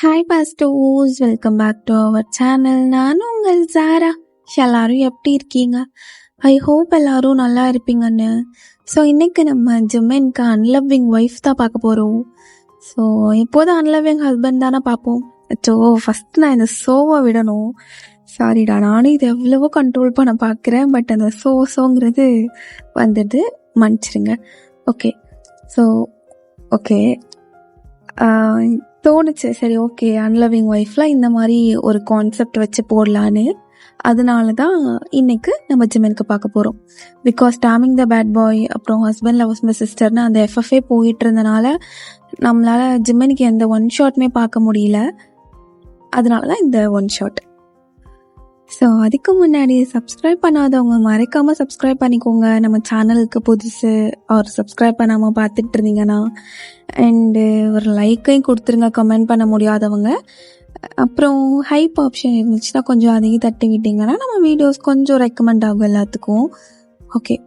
Hi பாஸ்டோஸ், welcome back to our channel. நானும் உங்கள் ஜாரா. எல்லாரும் எப்படி இருக்கீங்க? ஐ ஹோப் எல்லாரும் நல்லா இருப்பீங்கன்னு. ஸோ இன்னைக்கு நம்ம ஜிம்மின்க்கு அன்லவ்விங் ஒய்ஃப் தான் பார்க்க போகிறோம். ஸோ எப்போதும் அன்லவ்விங் ஹஸ்பண்ட் தானே பார்ப்போம். ஸோ ஃபஸ்ட் நான் இந்த ஷோவை விடணும். சாரிடா, நானும் இது எவ்வளவோ கண்ட்ரோல் பண்ண பார்க்குறேன். பட் அந்த ஷோங்கிறது வந்துடுது, மன்னிச்சிருங்க. ஓகே. ஸோ ஓகே, தோணுச்சு சரி ஓகே அன்லவிங் ஒய்ஃபில் இந்த மாதிரி ஒரு கான்செப்ட் வச்சு போடலான்னு. அதனால தான் இன்னைக்கு நம்ம ஜிம்மினுக்கு பார்க்க போகிறோம். பிகாஸ் டாமிங் த பேட் பாய், அப்புறம் ஹஸ்பண்ட் லவ்ஸ் மை சிஸ்டர்னு அந்த எஃப்எஃப்ஏ போயிட்டு இருந்தனால நம்மளால் ஜிம்மினுக்கு எந்த ஒன் ஷாட்டுமே பார்க்க முடியல. அதனால தான் இந்த ஒன் ஷாட். ஸோ அதுக்கு முன்னாடி சப்ஸ்கிரைப் பண்ணாதவங்க மறக்காமல் சப்ஸ்கிரைப் பண்ணிக்கோங்க. நம்ம சேனலுக்கு புதுசு ஒரு சப்ஸ்கிரைப் பண்ணாமல் பார்த்துட்டு இருந்தீங்கன்னா. அண்டு ஒரு லைக்கையும் கொடுத்துருங்க கமெண்ட் பண்ண முடியாதவங்க. அப்புறம் ஹைப் ஆப்ஷன் இருந்துச்சுன்னா கொஞ்சம் அதையும் தட்டி விட்டிங்கன்னா நம்ம வீடியோஸ் கொஞ்சம் ரெக்கமெண்ட் ஆகும் எல்லாத்துக்கும். ஓகே,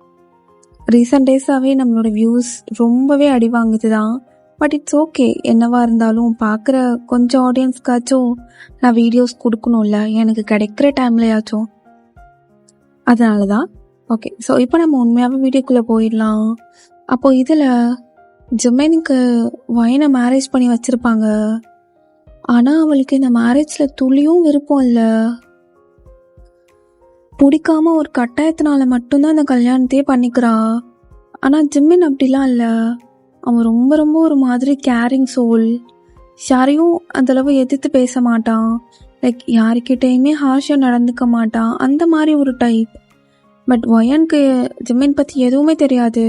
ரீசெண்ட் டேஸாகவே நம்மளோட வியூஸ் ரொம்பவே அடி வாங்குது தான். பட் இட்ஸ் ஓகே, என்னவா இருந்தாலும் பார்க்குற கொஞ்சம் ஆடியன்ஸ்க்காச்சும் நான் வீடியோஸ் கொடுக்கணும்ல, எனக்கு கிடைக்கிற டைம்லையாச்சும். அதனால தான். ஓகே, ஸோ இப்போ நம்ம உண்மையாகவே வீடியோக்குள்ளே போயிடலாம். அப்போது இதில் ஜிம்மினுக்கு வயனை மேரேஜ் பண்ணி வச்சுருப்பாங்க. ஆனால் அவளுக்கு இந்த மேரேஜில் துளியும் விருப்பம் இல்லை. பிடிக்காம ஒரு கட்டாயத்தினால மட்டும்தான் இந்த கல்யாணத்தையே பண்ணிக்கிறா. ஆனால் ஜிம்மின் அப்படிலாம் இல்லை. அவன் ரொம்ப ரொம்ப ஒரு மாதிரி கேரிங் சோல். யாரையும் அந்தளவு எதிர்த்து பேச மாட்டான். லைக் யாருக்கிட்டேயுமே ஹார்ஷாக நடந்துக்க மாட்டான். அந்த மாதிரி ஒரு டைப். பட் வயனுக்கு ஜிம்மின் பற்றி எதுவுமே தெரியாது.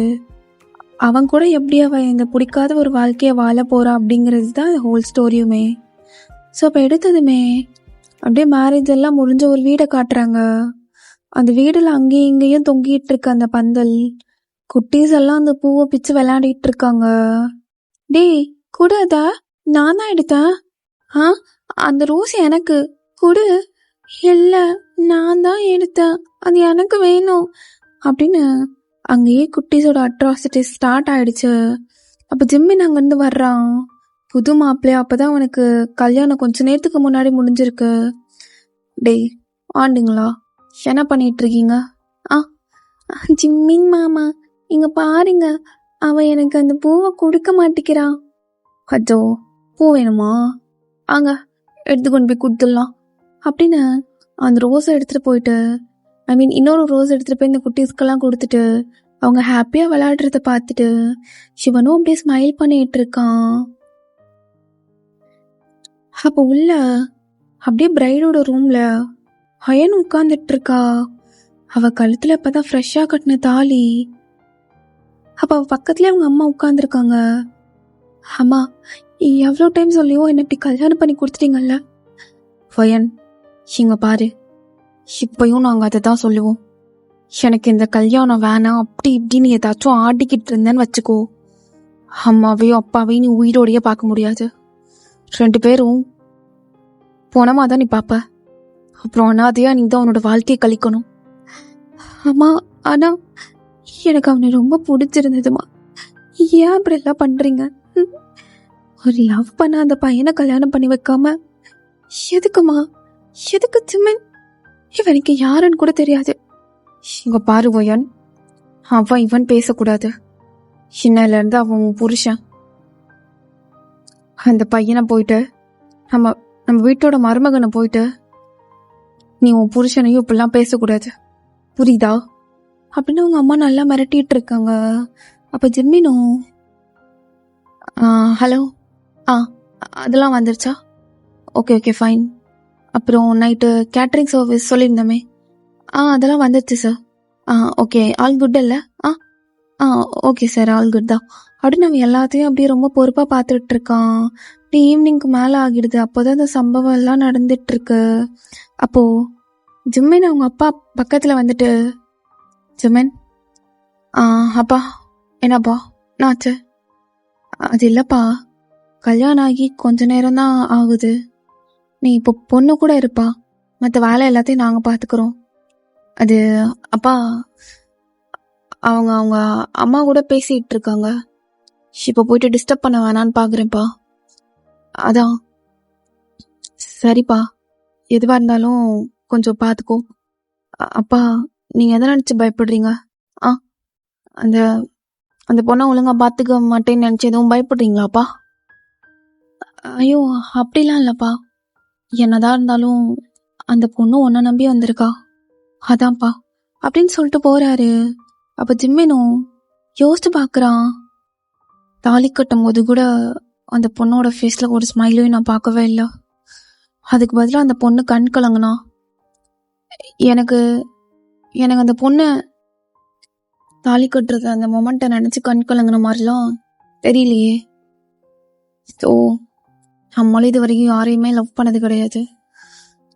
அவன் கூட எப்படி அவன் இந்த பிடிக்காத ஒரு வாழ்க்கையை வாழ போகிறா அப்படிங்கிறது தான் ஹோல் ஸ்டோரியுமே. ஸோ இப்போ எடுத்ததுமே அப்படியே மேரேஜ் எல்லாம் முடிஞ்ச ஒரு வீடை காட்டுறாங்க. அந்த வீடில் அங்கேயும் இங்கேயும் தொங்கிட்டு இருக்க அந்த பந்தல், குட்டீஸ் எல்லாம் அந்த பூவை பிச்சு விளையாடிட்டு இருக்காங்க. டேய் குடு, அத நான் தான் எடுத்தேன். அந்த ரோஸ் எனக்கு குடு. இல்லை, நான் தான் எடுத்தேன், அது எனக்கு வேணும் அப்படின்னு அங்கேயே குட்டீஸோட அட்ராசிட்டி ஸ்டார்ட் ஆயிடுச்சு. அப்போ ஜிம்மின் அங்கேருந்து வர்றான். புது மாப்பிள்ளையா, அப்போதான் அவனுக்கு கல்யாணம் கொஞ்ச நேரத்துக்கு முன்னாடி முடிஞ்சிருக்கு. டேய் ஆண்டுங்களா, என்ன பண்ணிட்டு இருக்கீங்க? ஜிம்மின் மாமா இங்க பாருங்க, அவ எனக்கு அந்த பூவை கொடுக்க மாட்டேங்கிறான். அஜோ, பூ வேணுமா? அங்க எடுத்து கொண்டு போய் கொடுத்துடலாம் அப்படின்னு அந்த ரோஸை எடுத்துட்டு போயிட்டு, இன்னொரு ரோஸ் எடுத்துட்டு போய் இந்த குட்டீஸ்க்கெல்லாம் கொடுத்துட்டு அவங்க ஹாப்பியா விளையாடுறத பார்த்துட்டு சிவனும் அப்படியே ஸ்மைல் பண்ணிட்டு இருக்கான். அப்போ உள்ள அப்படியே பிரைடோட ரூம்ல ஹயன் உட்கார்ந்துட்டு இருக்கா. அவ கழுத்துல இப்பதான் ஃப்ரெஷ்ஷா கட்டின தாலி. அப்போ அவள் பக்கத்துலேயே அவங்க அம்மா உட்காந்துருக்காங்க. அம்மா, எவ்வளோ டைம் சொல்லியோ என்னை இப்படி கல்யாணம் பண்ணி கொடுத்துட்டீங்கல்ல. வயன், இங்க பாரு, இப்பயும் நாங்கள் அதை தான் சொல்லுவோம். எனக்கு இந்த கல்யாணம் வேணாம் அப்படி இப்படின்னு ஏதாச்சும் ஆடிக்கிட்டு இருந்தேன்னு வச்சுக்கோ, அம்மாவையும் அப்பாவையும் நீ உயிரோடையே பார்க்க முடியாது. 2 பேரும் போனமா தான் நீ பாப்ப. அப்புறம் அனாதையா நீ தான் உன்னோட வாழ்க்கையை கழிக்கணும். அம்மா, ஆனா எனக்கு அவனை ரொம்ப பிடிச்சிருந்ததுமா. ஏன் அப்படி எல்லாம் பண்றீங்க? ஒரு லவ் பண்ண அந்த பையனை கல்யாணம் பண்ணி வைக்காம எதுக்குமா? எதுக்கு ஜிம்மின்? இவனுக்கு யாருன்னு கூட தெரியாது. இங்க பாரு வயன், அவன் இவன் பேசக்கூடாது. சின்னல இருந்து அவன் புருஷன். அந்த பையனை போயிட்டு நம்ம வீட்டோட மருமகனை போயிட்டு நீ உன் புருஷனையும் இப்படிலாம் பேசக்கூடாது, புரியுதா அப்படின்னு அவங்க அம்மா நல்லா மிரட்டிட்டு இருக்காங்க. அப்போ ஜிம்மினும் ஹலோ, அதெல்லாம் வந்துருச்சா? Okay okay fine. அப்புறம் நைட்டு கேட்ரிங் சர்வீஸ் சொல்லியிருந்தோமே, அதெல்லாம் வந்துருச்சு சார். ஓகே, ஆல் குட் இல்லை? ஓகே சார், ஆல் குட் தான் அப்படின்னு நம்ம எல்லாத்தையும் அப்படியே ரொம்ப பொறுப்பாக பார்த்துட்டு இருக்கான். அப்படி ஈவினிங்க்கு மேலே ஆகிடுது. அப்போதான் இந்த சம்பவம் எல்லாம் நடந்துட்டு இருக்கு. அப்போது ஜிம்மின் அவங்க அப்பா பக்கத்தில் வந்துட்டு, ஜிம்மின், அப்பா என்னப்பா என்னாச்சு? அது இல்லைப்பா, கல்யாணம் ஆகி கொஞ்ச நேரம் தான் ஆகுது. நீ இப்போ பொண்ணு கூட இருப்பா, மற்ற வேலை எல்லாத்தையும் நாங்கள் பார்த்துக்குறோம். அது அப்பா, அவங்க அம்மா கூட பேசிகிட்டு இருக்காங்க. இப்போ போயிட்டு டிஸ்டர்ப் பண்ண வேணான்னு பார்க்குறேன்ப்பா. அதான் சரிப்பா, எதுவாக இருந்தாலும் கொஞ்சம் பார்த்துக்கோ. அப்பா, நீங்கள் எதை நினச்சி பயப்படுறீங்க? ஆ அந்த அந்த பொண்ணை ஒழுங்காக பார்த்துக்க மாட்டேன்னு நினச்சி எதுவும் பயப்படுறீங்களாப்பா? ஐயோ, அப்படிலாம் இல்லைப்பா. என்னதான் இருந்தாலும் அந்த பொண்ணு உன்னை நம்பி வந்திருக்கா, அதான்ப்பா அப்படின்னு சொல்லிட்டு போறாரு. அப்போ ஜிம்மினும் யோசிச்சு பார்க்குறான். தாலி கட்டும் போது கூட அந்த பொண்ணோட ஃபேஸில் ஒரு ஸ்மைலையும் நான் பார்க்கவே இல்லை. அதுக்கு பதிலாக அந்த பொண்ணு கண் கலங்குனா. எனக்கு எனக்கு அந்த பொண்ணை தாலி கட்டுறது அந்த மொமெண்ட்டை நினச்சி கண் கலங்குன மாதிரிலாம் தெரியலையே. ஸோ நம்மளால இது வரைக்கும் யாரையுமே லவ் பண்ணது கிடையாது.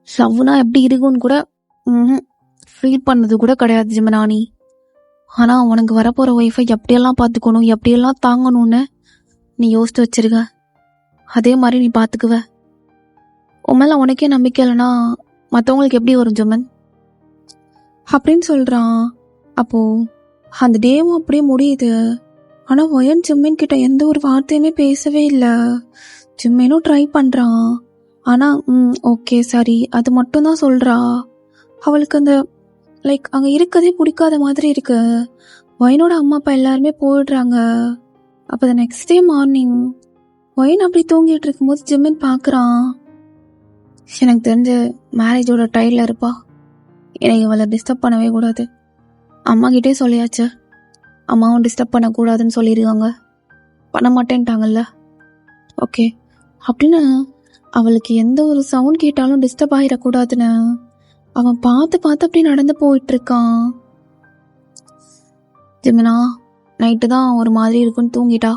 லவ்னா எப்படி இருக்கும்னு கூட ஃபீல் பண்ணது கூட கிடையாது ஜிமனானி. ஆனால் உனக்கு வரப்போகிற ஒய்ஃபை எப்படியெல்லாம் பார்த்துக்கணும், எப்படியெல்லாம் தாங்கணும்னு நீ யோசித்து வச்சிருக்க. அதே மாதிரி நீ பார்த்துக்குவ. உன் மேலே உனக்கே நம்பிக்கை இல்லைன்னா மற்றவங்களுக்கு எப்படி வரும் ஜிமன் அப்படின்னு சொல்கிறான். அப்போது அந்த டேவும் அப்படியே முடியுது. ஆனால் ஒயன் ஜிம்மின் கிட்ட எந்த ஒரு வார்த்தையுமே பேசவே இல்லை. ஜிம்மினும் ட்ரை பண்ணுறான். ஆனால் ஓகே சரி அது மட்டும்தான் சொல்கிறா. அவளுக்கு அந்த லைக் அங்கே இருக்கதே பிடிக்காத மாதிரி இருக்கு. ஒயனோட அம்மா அப்பா எல்லாருமே போயிடுறாங்க. அப்போ த நெக்ஸ்ட் டே மார்னிங் ஒயன் அப்படி தூங்கிட்டு இருக்கும்போது ஜிம்மின் பார்க்குறான். எனக்கு தெரிஞ்ச மேரேஜோட டைலில் இருப்பா. எனக்கு இவளை டிஸ்டர்ப் பண்ணவே கூடாது. அம்மா கிட்டே சொல்லியாச்சு, அம்மாவும் டிஸ்டர்ப் பண்ணக்கூடாதுன்னு சொல்லியிருக்காங்க. பண்ண மாட்டேன்ட்டாங்கல்ல. ஓகே அப்படின்னு அவளுக்கு எந்த ஒரு சவுண்ட் கேட்டாலும் டிஸ்டர்ப் ஆகிடக்கூடாதுன்னு அவன் பார்த்து பார்த்து அப்படி நடந்து போயிட்டுருக்கான். ஜிமினா நைட்டு தான் ஒரு மாதிரி இருக்குன்னு தூங்கிட்டா,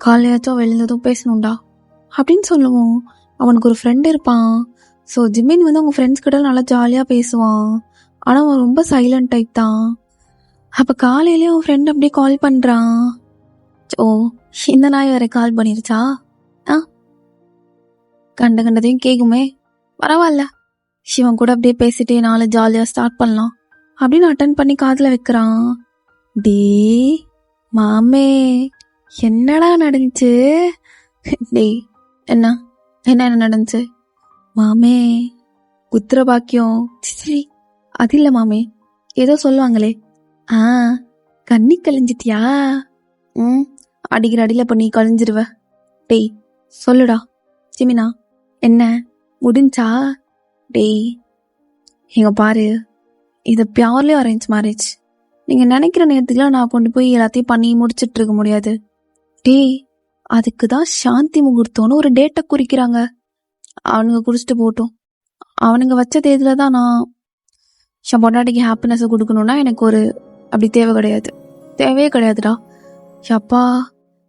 காலையாச்சும் எழுந்ததும் பேசணும்டா அப்படின்னு சொல்லுவோம். அவனுக்கு ஒரு ஃப்ரெண்டு இருப்பான். ஸோ ஜிமின் வந்து அவங்க ஃப்ரெண்ட்ஸ் கிட்ட நல்லா ஜாலியாக பேசுவான். ஆனால் அவன் ரொம்ப சைலண்ட் டைப் தான். அப்போ காலையிலே அவன் ஃப்ரெண்ட் அப்படியே கால் பண்ணுறான். ஓ, இந்த நாய் வேற கால் பண்ணிருச்சா? கண்டதையும் கேட்குமே, பரவாயில்ல, சிவன் கூட அப்படியே பேசிட்டே நாளை ஜாலியாக ஸ்டார்ட் பண்ணலாம் அப்படின்னு அட்டன் பண்ணி காதில் வைக்கிறான். டே மாமே, என்னடா நடந்துச்சு? டே என்ன என்ன நடந்துச்சு மாமே? புத்திர பாக்கியம். சரி அது இல்லை மாமே, ஏதோ சொல்லுவாங்களே. கண்ணி கழிஞ்சிட்டியா? அடிக்கிற அடியில் இப்போ நீ கழிஞ்சிருவ. டேய் சொல்லுடா. ஜிமினா என்ன முடிஞ்சா? டேய் எங்க பாரு, இது பியூர்லி அரேஞ்ச் மேரேஜ். நீங்கள் நினைக்கிற நேரத்துக்குலாம் நான் கொண்டு போய் எல்லாத்தையும் பண்ணி முடிச்சிட்டு இருக்க முடியாது. டேய் அதுக்கு தான் சாந்தி முகூர்த்தம்னு ஒரு டேட்டை குறிக்கிறாங்க. அவனுங்க குறிச்சிட்டு போட்டோம். அவனுங்க வச்ச தேதியில் தான் நான் என் பொண்டாட்டிக்கு ஹாப்பினஸை கொடுக்கணுன்னா எனக்கு ஒரு அப்படி தேவையே கிடையாதுடா. அப்பா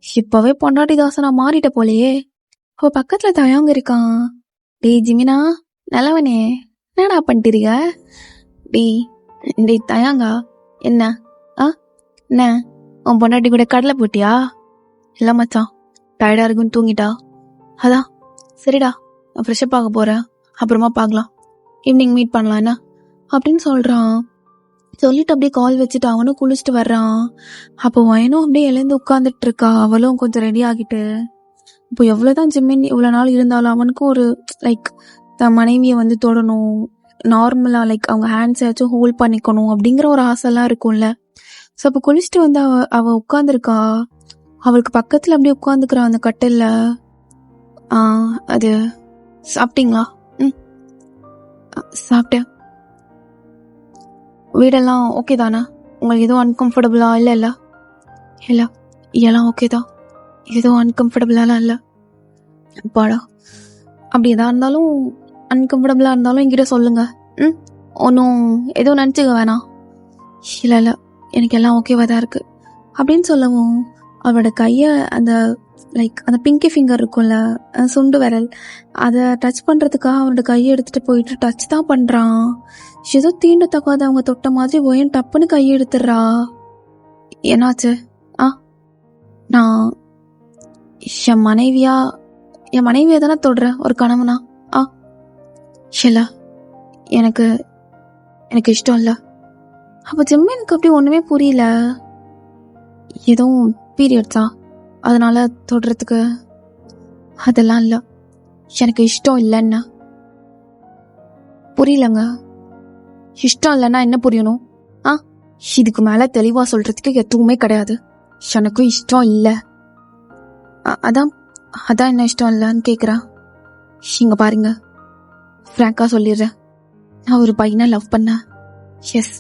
இப்போவே பொண்டாட்டி தாசனா மாறிட்ட போலையே. அவள் பக்கத்தில் தயங்க இருக்கான். டேய் ஜிமினா நல்லவனே, என்னடா பண்ணிட்டுருக்க? டேய் தயாங்கா என்ன என்ன உன் பொண்டாட்டி கூட கடலை போட்டியா? இல்லை மச்சான், டயர்டாக இருக்குன்னு தூங்கிட்டா. அதான் சரிடா, நான் ஃப்ரெஷ்ஷப் ஆக போகிறேன், அப்புறமா பார்க்கலாம், ஈவினிங் மீட் பண்ணலாம் என்ன அப்படின்னு சொல்கிறான். சொல்லிட்டு அப்படியே கால் வச்சுட்டு அவனும் குளிச்சுட்டு வர்றான். அப்போ வயனும் அப்படியே எழுந்து உட்காந்துட்டு இருக்கா. அவளும் கொஞ்சம் ரெடி ஆகிட்டு. இப்போ எவ்வளோதான் ஜிம்மின் இவ்வளோ நாள் இருந்தாலும் அவனுக்கும் ஒரு லைக் தன் மனைவியை வந்து தொடணும், நார்மலாக லைக் அவங்க ஹேண்ட்ஸ் ஏதாச்சும் ஹோல்ட் பண்ணிக்கணும் அப்படிங்கிற ஒரு ஆசைலாம் இருக்கும்ல. ஸோ அப்போ குளிச்சுட்டு வந்து அவள் உட்காந்துருக்கா. அவளுக்கு பக்கத்தில் அப்படியே உட்காந்துக்கிறான் அந்த கட்டிலில். அது சாப்பிட்டீங்களா? சாப்பிட்டேன். வீடெல்லாம் ஓகே தானே? உங்களுக்கு எதுவும் அன்கம்ஃபர்டபுளா? இல்லை எல்லாம் ஓகே தான், எதுவும் அன்கம்ஃபர்டபுளாலாம் இல்லை. அப்பாடா, அப்படி எதாக இருந்தாலும் அன்கம்ஃபர்டபுளாக இருந்தாலும் என்கிட்ட சொல்லுங்க. ஒன்றும் எதுவும் நினச்சிக்க வேணாம். இல்லை எனக்கு எல்லாம் ஓகேவாக தான் இருக்குது அப்படின்னு சொல்லவும் அவளோட கையை அந்த லைக் அந்த பிங்கி ஃபிங்கர் இருக்கும்ல, சுண்டு விரல், அதை டச் பண்ணுறதுக்காக அவனோட கையை எடுத்துகிட்டு போயிட்டு டச் தான் பண்ணுறான். ஏதோ தீண்டத்தக்காத அவங்க தொட்ட மாதிரி ஒயன் டப்புன்னு கையை எடுத்துடுறா. என்னாச்சு? நான் என் மனைவியை தானே தொடுற, ஒரு கணவனா? இல்லை, எனக்கு இஷ்டம் இல்லை. அப்போ ஜிம்மினுக்கு அப்படி ஒன்றுமே புரியல. எதுவும் பீரியட்ஸா அதனால தொடுறதுக்கு? அதெல்லாம் இல்லை, எனக்கு இஷ்டம் இல்லைன்னா புரியலங்க. இஷ்டம் இல்லைன்னா என்ன புரியணும்? இதுக்கு மேல தெளிவா சொல்றதுக்கு எதுவுமே கிடையாது. எனக்கும் இஷ்டம் இல்ல. அதான் அதான் என்ன இஷ்டம் இல்லன்னு கேக்குறா. இங்க பாருங்க, ஃப்ராங்கா சொல்லிடுறேன். நான் ஒரு பையனை லவ் பண்ணேன். எஸ்,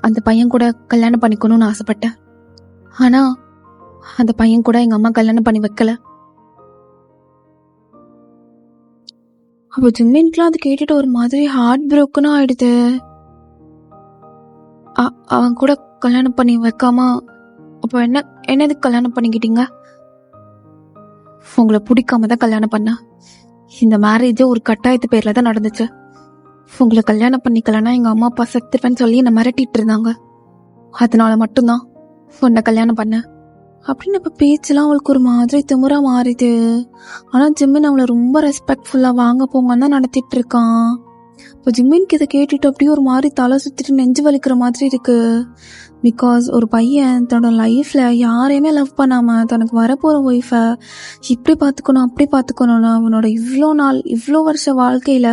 அந்த பையன் கூட கல்யாணம் பண்ணிக்கணும்னு ஆசைப்பட்டேன். ஆனா அந்த பையன் கூட எங்க அம்மா கல்யாணம் பண்ணி வைக்கல. அப்ப ஜிம்மின்க்குலாம் அது கேட்டுட்டு ஒரு மாதிரி ஹார்ட் ப்ரோக்கனா ஆயிடுது. அவன் கூட கல்யாணம் பண்ணி வைக்காம அப்ப என்னதுக்கு கல்யாணம் பண்ணிக்கிட்டீங்க? உங்களை பிடிக்காம தான் கல்யாணம் பண்ண. இந்த மேரேஜ் ஒரு கட்டாயத்து பேர்ல தான் நடந்துச்சு. உங்களை கல்யாணம் பண்ணிக்கலன்னா எங்க அம்மா அப்பா செத்துப்பேன்னு சொல்லி என்ன மிரட்டிட்டு இருந்தாங்க. அதனால மட்டும்தான் உன்னை கல்யாணம் பண்ண அப்படின்னு இப்ப பேச்செல்லாம் அவளுக்கு ஒரு மாதிரி திமிரா மாறிது. ஆனா ஜிம்மின் அவளை ரொம்ப ரெஸ்பெக்ட்ஃபுல்லா வாங்க போங்கன்னு தான் நடத்திட்டு இருக்கான். இப்போ ஜிம்மின்க்கு இதை கேட்டுட்டு அப்படியே ஒரு மாதிரி தலை சுத்திட்டு நெஞ்சு வலிக்கிற மாதிரி இருக்கு. பிகாஸ் ஒரு பையன் தன்னோட லைஃப்ல யாரையுமே லவ் பண்ணாம தனக்கு வரப்போற ஒய்ஃபை இப்படி பார்த்துக்கணும் அப்படி பார்த்துக்கணும்னு அவனோட இவ்வளோ வருஷ வாழ்க்கையில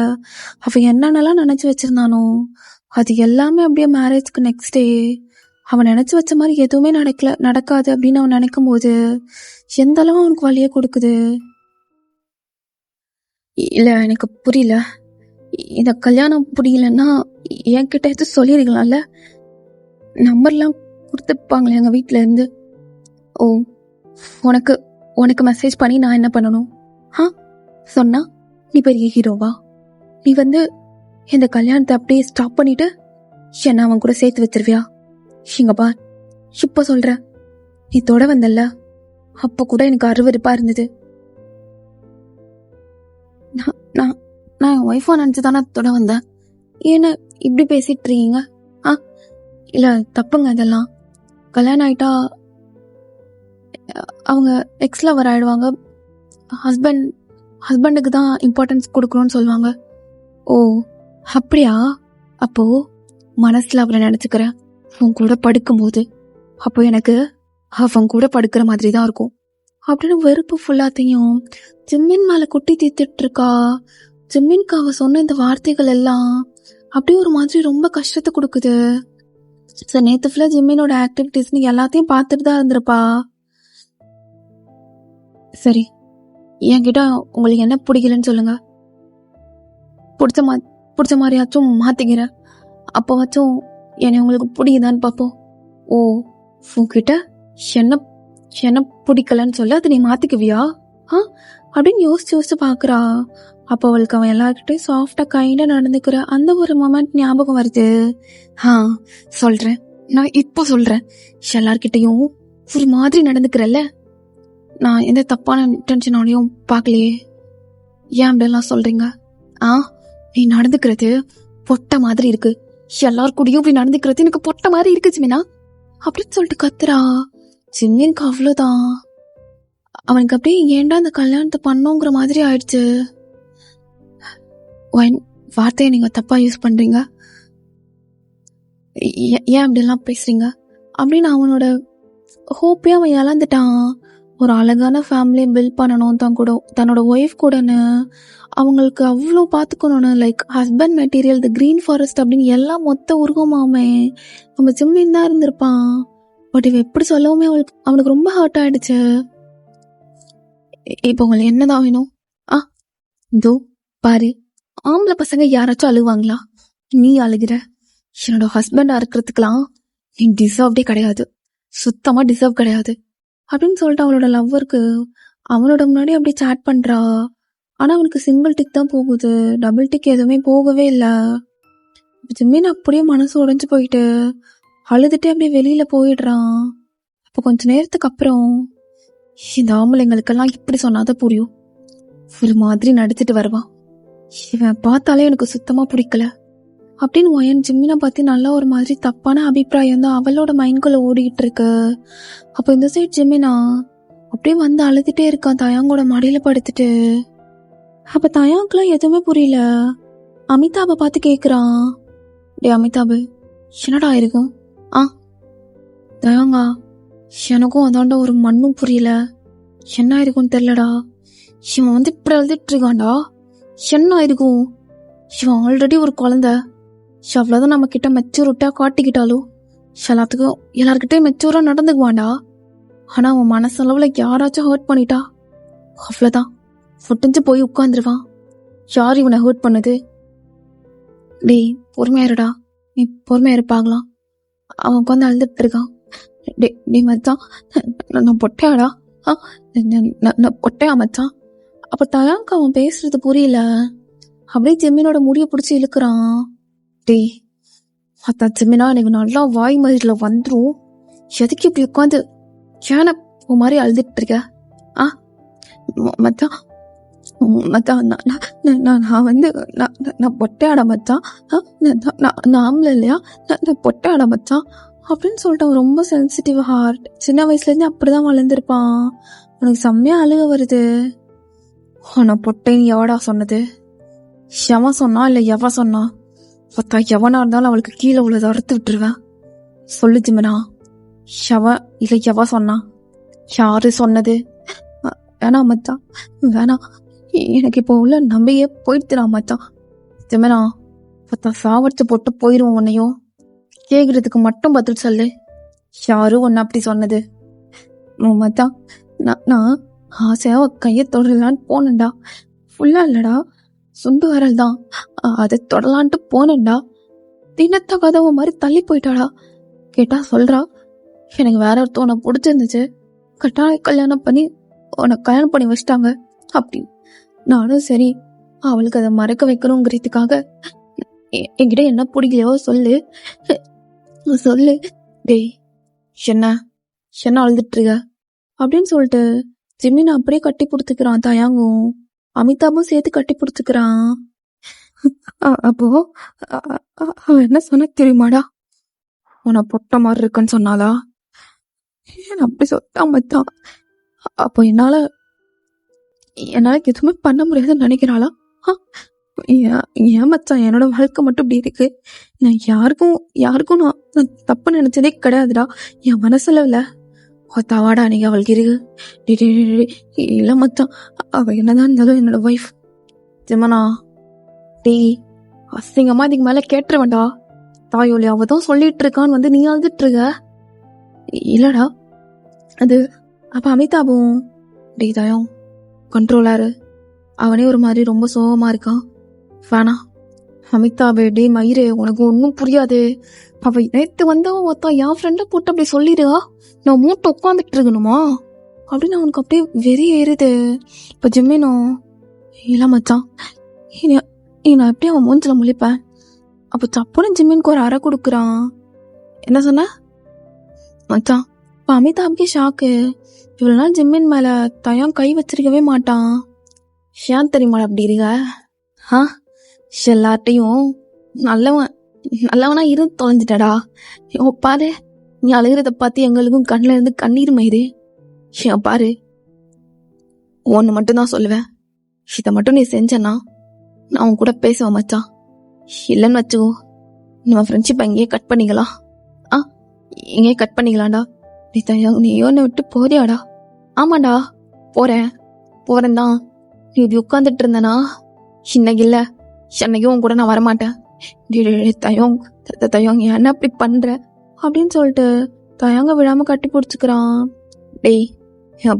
அவன் என்னென்னலாம் நினைச்சு வச்சிருந்தானோ அது எல்லாமே அப்படியே மேரேஜ்க்கு நெக்ஸ்ட் டே அவன் நினைச்சு வச்ச மாதிரி எதுவுமே நடக்காது அப்படின்னு அவன் நினைக்கும் போது எந்த அளவு அவனுக்கு வலியை கொடுக்குது. இல்ல, எனக்கு புரியல. இந்த கல்யாணம் புரியலன்னா என்கிட்ட எது சொல்லிருக்கலாம்ல. நம்பர்லாம் கொடுத்துருப்பாங்களே எங்க வீட்டுல இருந்து. ஓ, உனக்கு மெசேஜ் பண்ணி நான் என்ன பண்ணணும்? சொன்னா நீ பெரிய ஹீரோவா? நீ இந்த கல்யாணத்தை அப்படியே ஸ்டாப் பண்ணிட்டு என்ன அவன் கூட சேர்த்து வச்சிருவியா? இங்க பார், இப்ப சொல்ற, நீ தொட வந்தல்ல அப்ப கூட எனக்கு அருவருப்பா இருந்தது. நான் என் ஒய்ஃபா நினைச்சுதானே தொட வந்தேன். ஏன்னா இப்படி பேசிட்டு இருக்கீங்க? இல்ல தப்புங்க. இதெல்லாம் கல்யாணம் ஆயிட்டா அவங்க எக்ஸ் லவர் ஆயிடுவாங்க. ஹஸ்பண்டுக்கு தான் இம்பார்ட்டன்ஸ் கொடுக்கணும்னு சொல்லுவாங்க. ஓ அப்படியா? அப்போ மனசுல அவரை நினைச்சுக்கிறேன். அவன் கூட படுக்கும்போது அப்போ எனக்கு அவன் கூட படுக்கிற மாதிரி தான் இருக்கும் அப்படின்னு வெறுப்பு ஃபுல்லாத்தையும் ஜிம்மின் மேல கொட்டி தீர்த்துட்டு இருக்கா. ஜிம்மின்க்கு அவ சொன்ன இந்த வார்த்தைகள் எல்லாம் அப்படியே ஒரு மாதிரி ரொம்ப கஷ்டத்தை கொடுக்குது. சார், நேத்து ஃபுல்லா ஜிம்மினோட ஆக்டிவிட்டிஸ் நீ எல்லாத்தையும் பார்த்துட்டு தான் இருந்திருப்பா. சரி, என்கிட்ட உங்களுக்கு என்ன பிடிக்கலன்னு சொல்லுங்க. பிடிச்ச மாதிரியாச்சும் மாத்திக்கிறேன். அப்போவாச்சும் என்னை உங்களுக்கு பிடிக்குதான்னு பார்ப்போம். ஓ, உன்கிட்ட என்ன பிடிக்கலன்னு சொல்ல அதை நீ மாத்திக்குவியா அப்படின்னு யோசிச்சு பாக்குறா. அப்போ அவளுக்கு அவன் எல்லார்கிட்டையும் சாஃப்டா கைண்டா நடந்துக்கிற அந்த ஒரு மொமெண்ட் ஞாபகம் வருது. சொல்றேன், நான் இப்போ சொல்றேன். எல்லார்கிட்டையும் ஒரு மாதிரி நடந்துக்கிறல்ல, நான் எந்த தப்பான இன்டென்ஷனோடையும் பார்க்கலையே. ஏன் அப்படிலாம் சொல்றீங்க? நீ நடந்துக்கிறது பொட்ட மாதிரி இருக்கு. எல்லார் கூடயும் இப்படி நடந்துக்கிறது எனக்கு பொட்ட மாதிரி இருக்கு ஜிமினா அப்படின்னு சொல்லிட்டு கத்துறா. ஜிம்மினுக்கு அவ்வளவுதான். அவனுக்கு அப்படியே ஏன்டா அந்த கல்யாணத்தை பண்ணோங்கிற மாதிரி ஆயிடுச்சு. வார்த்தையை நீங்க தப்பா யூஸ் பண்றீங்க, ஏன் அப்படி எல்லாம் பேசுறீங்க அப்படின்னு அவனோட ஹோப்பே அவன் இழந்துட்டான். ஒரு அழகான ஃபேமிலியை பில்ட் பண்ணணும் தன்னோட ஒய்ஃப் கூடன்னு அவங்களுக்கு அவ்வளோ பார்த்துக்கணும்னு, லைக் ஹஸ்பண்ட் மெட்டீரியல், தி கிரீன் ஃபாரஸ்ட் அப்படின்னு எல்லாம் மொத்த உருவமாமே நம்ம ஜிம்மின் தான் இருந்திருப்பான். பட் இவ எப்படி சொல்லவுமே அவனுக்கு ரொம்ப ஹர்ட் ஆயிடுச்சு. இப்போ உங்களுக்கு என்னதான் வேணும்? இதோ பாரு, ஆம்பளை பசங்க யாராச்சும் அழுவாங்களா? நீ அழுகிற. என்னோட ஹஸ்பண்டா இருக்கிறதுக்கெல்லாம் நீ டிசர்வ்டே கிடையாது, சுத்தமா டிசர்வ் கிடையாது அப்படின்னு சொல்லிட்டு அவளோட லவ்வருக்கு அவனோட முன்னாடி அப்படியே சாட் பண்றா. ஆனா அவனுக்கு சிங்கிள் டிக் தான் போகுது, டபுள் டிக் எதுவுமே போகவே இல்லை. ஜிம்மின் அப்படியே மனசு உடைஞ்சு போயிட்டு அழுதுட்டே அப்படியே வெளியில போயிடுறான். அப்போ கொஞ்ச நேரத்துக்கு அப்புறம், இந்த ஆம்பளைங்களுக்கெல்லாம் இப்படி சொன்னாதான் புரியும், ஒரு மாதிரி நடிச்சிட்டு வருவான். இவன் பார்த்தாலே எனக்கு சுத்தமா பிடிக்கல அப்படின்னு ஒயன் ஜிம்மினை பத்தி நல்லா ஒரு மாதிரி தப்பான அபிப்பிராயம் தான் அவளோட மைண்ட்குள்ள ஓடிக்கிட்டு இருக்கு. அப்போ இந்த சைட் ஜிம்மினா அப்படியே வந்து அழுதுட்டே இருக்கான் தயாங்கோட மடியில படுத்துட்டு. அப்ப தயாங்கெல்லாம் எதுவுமே புரியல. அமிதாபை பார்த்து கேக்குறான், டே அமிதாபு, என்னடா இருக்கும்? தயாங்கா, எனக்கும் அதாண்டா ஒரு மண்ணும் புரியல, என்ன இருக்கும்னு தெரியலடா. இவன் இப்படி அழுதுட்டு இருக்கான்டா, என்ன இருக்கும் இவன் ஆல்ரெடி ஒரு குழந்தை. அவ்வளோதான் நம்ம கிட்ட மெச்சூரிட்டா காட்டிக்கிட்டாலும் எல்லாருக்கிட்டையும் மெச்சூரா நடந்துக்குவான்டா. ஆனா அவன் மனசளவுல யாராச்சும் ஹர்ட் பண்ணிட்டா அவ்வளோதான், ஃபுட்டிஞ்சு போய் உட்காந்துருவான். யார் இவனை ஹர்ட் பண்ணுது? டேய் பொறுமையா இருடா, நீ பொறுமையா இருப்பாங்களாம். அவன் உட்காந்து அழுதுட்டு இருக்கான். டே மச்சான், நான் பொட்டையாடா? நான் பொட்டையா மச்சான்? அப்ப தயாக்கு அவன் பேசுறது புரியல. அப்படியே ஜெமினோட முடிய பிடிச்சி இழுக்கிறான். டேய் அத்தா ஜெமினா, எனக்கு நல்லா வாய் மயிரில் வந்துடும். எதுக்கு இப்படி உட்காந்து ஏன மாதிரி அழுதுட்டு இருக்க? மச்சான் மச்சான், நான் வந்து நான் பொட்டையாட மச்சான், நான் ஆம்பளை இல்லையா, நான் பொட்டையாட மச்சான் அப்படின்னு சொல்லிட்டு. அவன் ரொம்ப சென்சிட்டிவ் ஹார்ட். சின்ன வயசுலேருந்து அப்படிதான் வளர்ந்துருப்பான். உனக்கு செம்மையா அழுக வருது. நான் பொட்டைன்னு எவடா சொன்னது? எவன் சொன்னா இல்லை எவ சொன்னா? பார்த்தா எவனா இருந்தாலும் அவளுக்கு கீழே உள்ளதை அறுத்து விட்டுருவேன். சொல்லு ஜிமினா, எவ இல்லை எவ சொன்னா? யாரு சொன்னது? வேணாம் மச்சான், வேணாம். எனக்கு இப்போ உள்ள நம்பியே போயிடுத்துடா மச்சான். ஜிமினா, பார்த்தா சாவடிச்சு போட்டு போயிடுவோம். உன்னையும் கேக்குறதுக்கு மட்டும் பதில் சொல்லு. யாரும் ஒன்னு அப்படி சொன்னது? மச்சான், நான் ஆசையா கையை தொடரலான்னு போனேன்டா. ஃபுல்லா இல்லடா, சுண்டு வரல் தான். அதை தொடலான்ட்டு போனேன்டா. தினத்த கதவு மாதிரி தள்ளி போயிட்டாடா. கேட்டா சொல்றா, எனக்கு வேற ஒருத்தவனை பிடிச்சிருந்துச்சு, கட்டாய கல்யாணம் பண்ணி உனக்கு கல்யாணம் பண்ணி வச்சிட்டாங்க அப்படின்னு. நானும் சரி அவளுக்கு அதை மறக்க வைக்கணுங்கிறதுக்காக என்கிட்ட என்ன பிடிக்கலையோ சொல்லு சொல்லு. டேய் என்ன அழுதுட்டு இருக்க அப்படின்னு சொல்லிட்டு ஜிமின் அப்படியே கட்டி பிடிச்சுக்கிறான். தயாங்கும் அமிதாபும் சேர்த்து கட்டி பிடிச்சுக்கிறான். அப்போ அவன் என்ன சொன்ன தெரியுமாடா? உன பொட்ட மாதிரி இருக்குன்னு சொன்னாலா? அப்படி சொன்னா மச்சான். அப்போ என்னால எதுவுமே பண்ண முடியாதுன்னு நினைக்கிறாளா? ஏன் மச்சான், என்னோட வாழ்க்கை மட்டும் இப்படி இருக்கு. நான் யாருக்கும் நான் தப்பு நினைச்சதே கிடையாதுடா. என் மனசுல இல்ல தவாடா நீங்க அவளுக்கு இருக்கு. இல்ல மச்சான், அவ என்னதான் இருந்தாலும் என்னோட ஒய்ஃப். ஜிமனா, டேய் அசிங்கமா இதுக்கு மேல கேட்டுருவேண்டா. தாயோலி அவதான் சொல்லிட்டு இருக்கான்னு வந்து நீ அழுதுட்டு இருக்க. இல்லடா அது அப்ப அமிதாபும். டேய் தயம், கண்ட்ரோலாரு. அவனே ஒரு மாதிரி ரொம்ப சோகமா இருக்கான். வேணா அமிதாபே, டே மயிரே, உனக்கு ஒன்னும் புரியாது. அவ நேத்து வந்தவன் ஒருத்தா என் ஃப்ரெண்ட போட்டு அப்படி சொல்லிடுவா, நான் மூட்டை உட்காந்துட்டு இருக்கணுமா அப்படின்னு அவனுக்கு அப்படியே வெறி ஏறுது. இப்ப ஜிம்மினோ, இல்ல மச்சான், நான் அப்படியே அவன் மூஞ்சில முழிப்பேன். அப்ப சப்புன்னு ஜிம்மினுக்கு ஒரு அறை கொடுக்குறான். என்ன சொன்ன மச்சான்? இப்ப அமிதாபுக்கே ஷாக்கு. இவ்வளவு நாள் ஜிம்மின் மேல தயான் கை வச்சிருக்கவே மாட்டான். ஏன் தெரியுமா அப்படி இருக்க? எல்லார்ட்டையும் நல்லவனா இருந்து தொலைஞ்சிட்டடா. பாரு, நீ அழுகிறத பார்த்து எங்களுக்கும் கண்ணுல இருந்து கண்ணீர் மயிறு. பாரு, ஒன்னு மட்டும் தான் சொல்லுவேன், இதை மட்டும் நீ செஞ்சனா நான் உன் கூட பேசுவேன் மச்சான். இல்லைன்னு வச்சுக்கோ, நம்ம ஃப்ரெண்ட்ஷிப் எங்கேயே கட் பண்ணிக்கலாம். எங்கேயே கட் பண்ணிக்கலாம்டா. நீ யோனை விட்டு போறியாடா? ஆமாண்டா போறேன் தான். நீ இப்படி உட்காந்துட்டு இருந்தனா இன்னைக்கு இல்ல என்னைக்கும் உன் கூட நான் வரமாட்டேன். தயோங் என்ன அப்படி பண்ற அப்படின்னு சொல்லிட்டு தயாங்க விழாம கட்டி பிடிச்சுக்கிறான். டேய்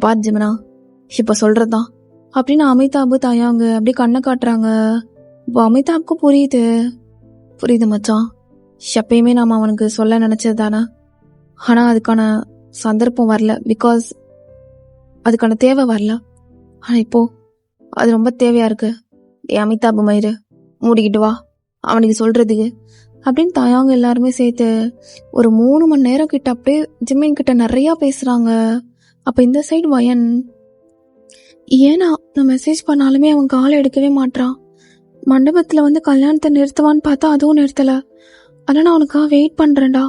பாத்து ஜிமனா, இப்ப சொல்றதுதான் அப்படின்னு அமிதாபு தயாங்க அப்படியே கண்ணை காட்டுறாங்க. இப்போ அமிதாபுக்கு புரியுது மச்சான். எப்பயுமே நாம அவனுக்கு சொல்ல நினைச்சது தானே. ஆனா அதுக்கான சந்தர்ப்பம் வரல, பிகாஸ் அதுக்கான தேவை வரல. ஆனா இப்போ அது ரொம்ப தேவையா இருக்கு. அமிதாபு மயிறு, மூடிக்கிட்டு வா அவனுக்கு சொல்றதுக்கு அப்படின்னு தயாங்க எல்லாருமே சேர்த்து ஒரு 3 மணி நேரம் கிட்ட அப்படியே ஜிம்மின் கிட்ட நிறைய பேசுறாங்க. அப்ப இந்த சைடு வயன், ஏன்னா நான் மெசேஜ் பண்ணாலுமே அவன் காலை எடுக்கவே மாட்டான். மண்டபத்துல வந்து கல்யாணத்தை நிறுத்துவான்னு பார்த்தா அதுவும் நிறுத்தல. ஆனா நான் அவனுக்காக வெயிட் பண்றேன்டா,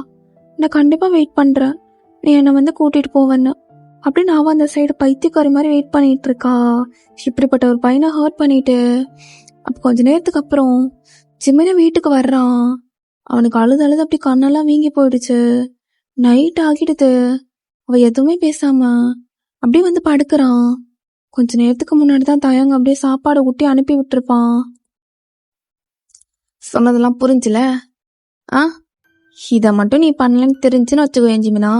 நான் கண்டிப்பா வெயிட் பண்றேன், நீ என்னை வந்து கூட்டிட்டு போவேன்னு அப்படின்னு அவன் அந்த சைடு பைத்தியக்காரி மாதிரி வெயிட் பண்ணிட்டு இருக்கா. இப்படிப்பட்ட ஒரு பையனை ஹர்ட் பண்ணிட்டு அப்ப கொஞ்ச நேரத்துக்கு அப்புறம் ஜிம்மின வீட்டுக்கு வர்றான். அவனுக்கு அழுது அப்படி கண்ணெல்லாம் வீங்கி போயிடுச்சு. நைட் ஆகிடுது. அவ எதுவுமே பேசாம அப்படியே வந்து படுக்கிறான். கொஞ்ச நேரத்துக்கு முன்னாடிதான் தயங்க அப்படியே சாப்பாடு ஊட்டி அனுப்பி விட்டுருப்பான். சொன்னதெல்லாம் புரிஞ்சுல? ஆ, இதை மட்டும் நீ பண்ணலன்னு தெரிஞ்சுன்னு வச்சுக்கோ ஜிமினா,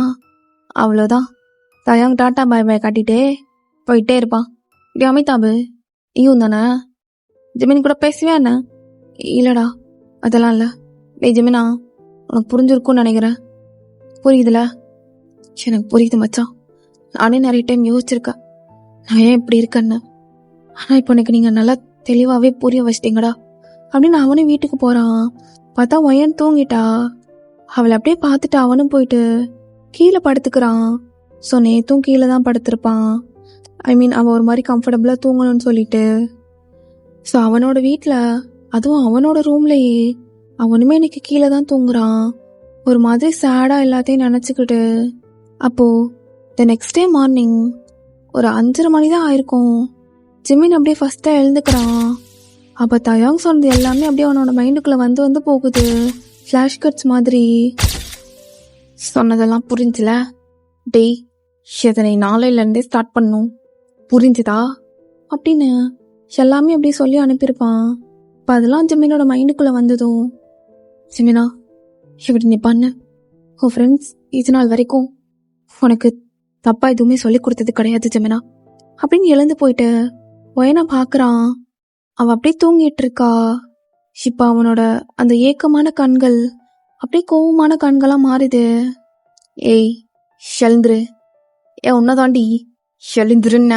அவ்வளோதான். தயாங் டாட்டா பாய் பாய் காட்டிட்டே போயிட்டே இருப்பான். இப்படி அமிதாபு ஐயும் தானே ஜிமின் கூட பேசுவே என்ன? இல்லடா, அதெல்லாம் இல்லை. டேய் ஜிமினா, உனக்கு புரிஞ்சிருக்கும்னு நினைக்கிறேன். புரியுதுல? எனக்கு புரியுது மச்சான். நானே நிறைய டைம் யோசிச்சிருக்கேன் நான் ஏன் இப்படி இருக்கேன்னு. ஆனால் இப்போ எனக்கு நீங்கள் நல்லா தெளிவாகவே புரிய வச்சிட்டீங்கடா அப்படின்னு அவனே வீட்டுக்கு போகிறான். பார்த்தா ஒயன் தூங்கிட்டா. அவளை அப்படியே பார்த்துட்டு அவனும் போயிட்டு கீழே படுத்துக்கிறான். ஸோ நேற்றும் கீழே தான் படுத்திருப்பான். ஐ மீன் அவன் ஒரு மாதிரி கம்ஃபர்டபுளாக தூங்கணும்னு சொல்லிட்டு. ஸோ அவனோட வீட்டில், அதுவும் அவனோட ரூம்லேயே அவனுமே இன்னைக்கு கீழே தான் தூங்குறான். ஒரு மாதிரி சேடாக எல்லாத்தையும் நினச்சிக்கிட்டு. அப்போது த நெக்ஸ்ட் டே மார்னிங் ஒரு 5:30 மணி தான் ஆயிருக்கும். ஜிமின் அப்படியே ஃபஸ்ட்டாக எழுந்துக்கிறான். அப்போ தயாங் சொன்னது எல்லாமே அப்படியே அவனோட மைண்டுக்குள்ளே வந்து வந்து போகுது, ஃப்ளாஷ் கட்ஸ் மாதிரி. சொன்னதெல்லாம் புரிஞ்சுல? டேய், எதனை நாளையிலேருந்தே ஸ்டார்ட் பண்ணும், புரிஞ்சுதா அப்படின்னு எல்லாமே அப்படியே சொல்லி அனுப்பியிருப்பான். இப்போ அதெல்லாம் ஜிமினோட மைண்டுக்குள்ளே வந்ததும், ஜிமினா இப்படி நீ பண்ணு, உன் ஃப்ரெண்ட்ஸ் இது நாள் வரைக்கும் உனக்கு தப்பா எதுவுமே சொல்லி கொடுத்தது கிடையாது ஜிமினா அப்படின்னு எழுந்து போயிட்டு ஒயனை பார்க்குறான். அவன் அப்படியே தூங்கிட்டு இருக்கா. இப்போ அவனோட அந்த ஏக்கமான கண்கள் அப்படியே கோவமான கண்களாக மாறுது. ஏய் ஷெழுந்துரு, உன்னதாண்டி ஷெழுந்துருன்ன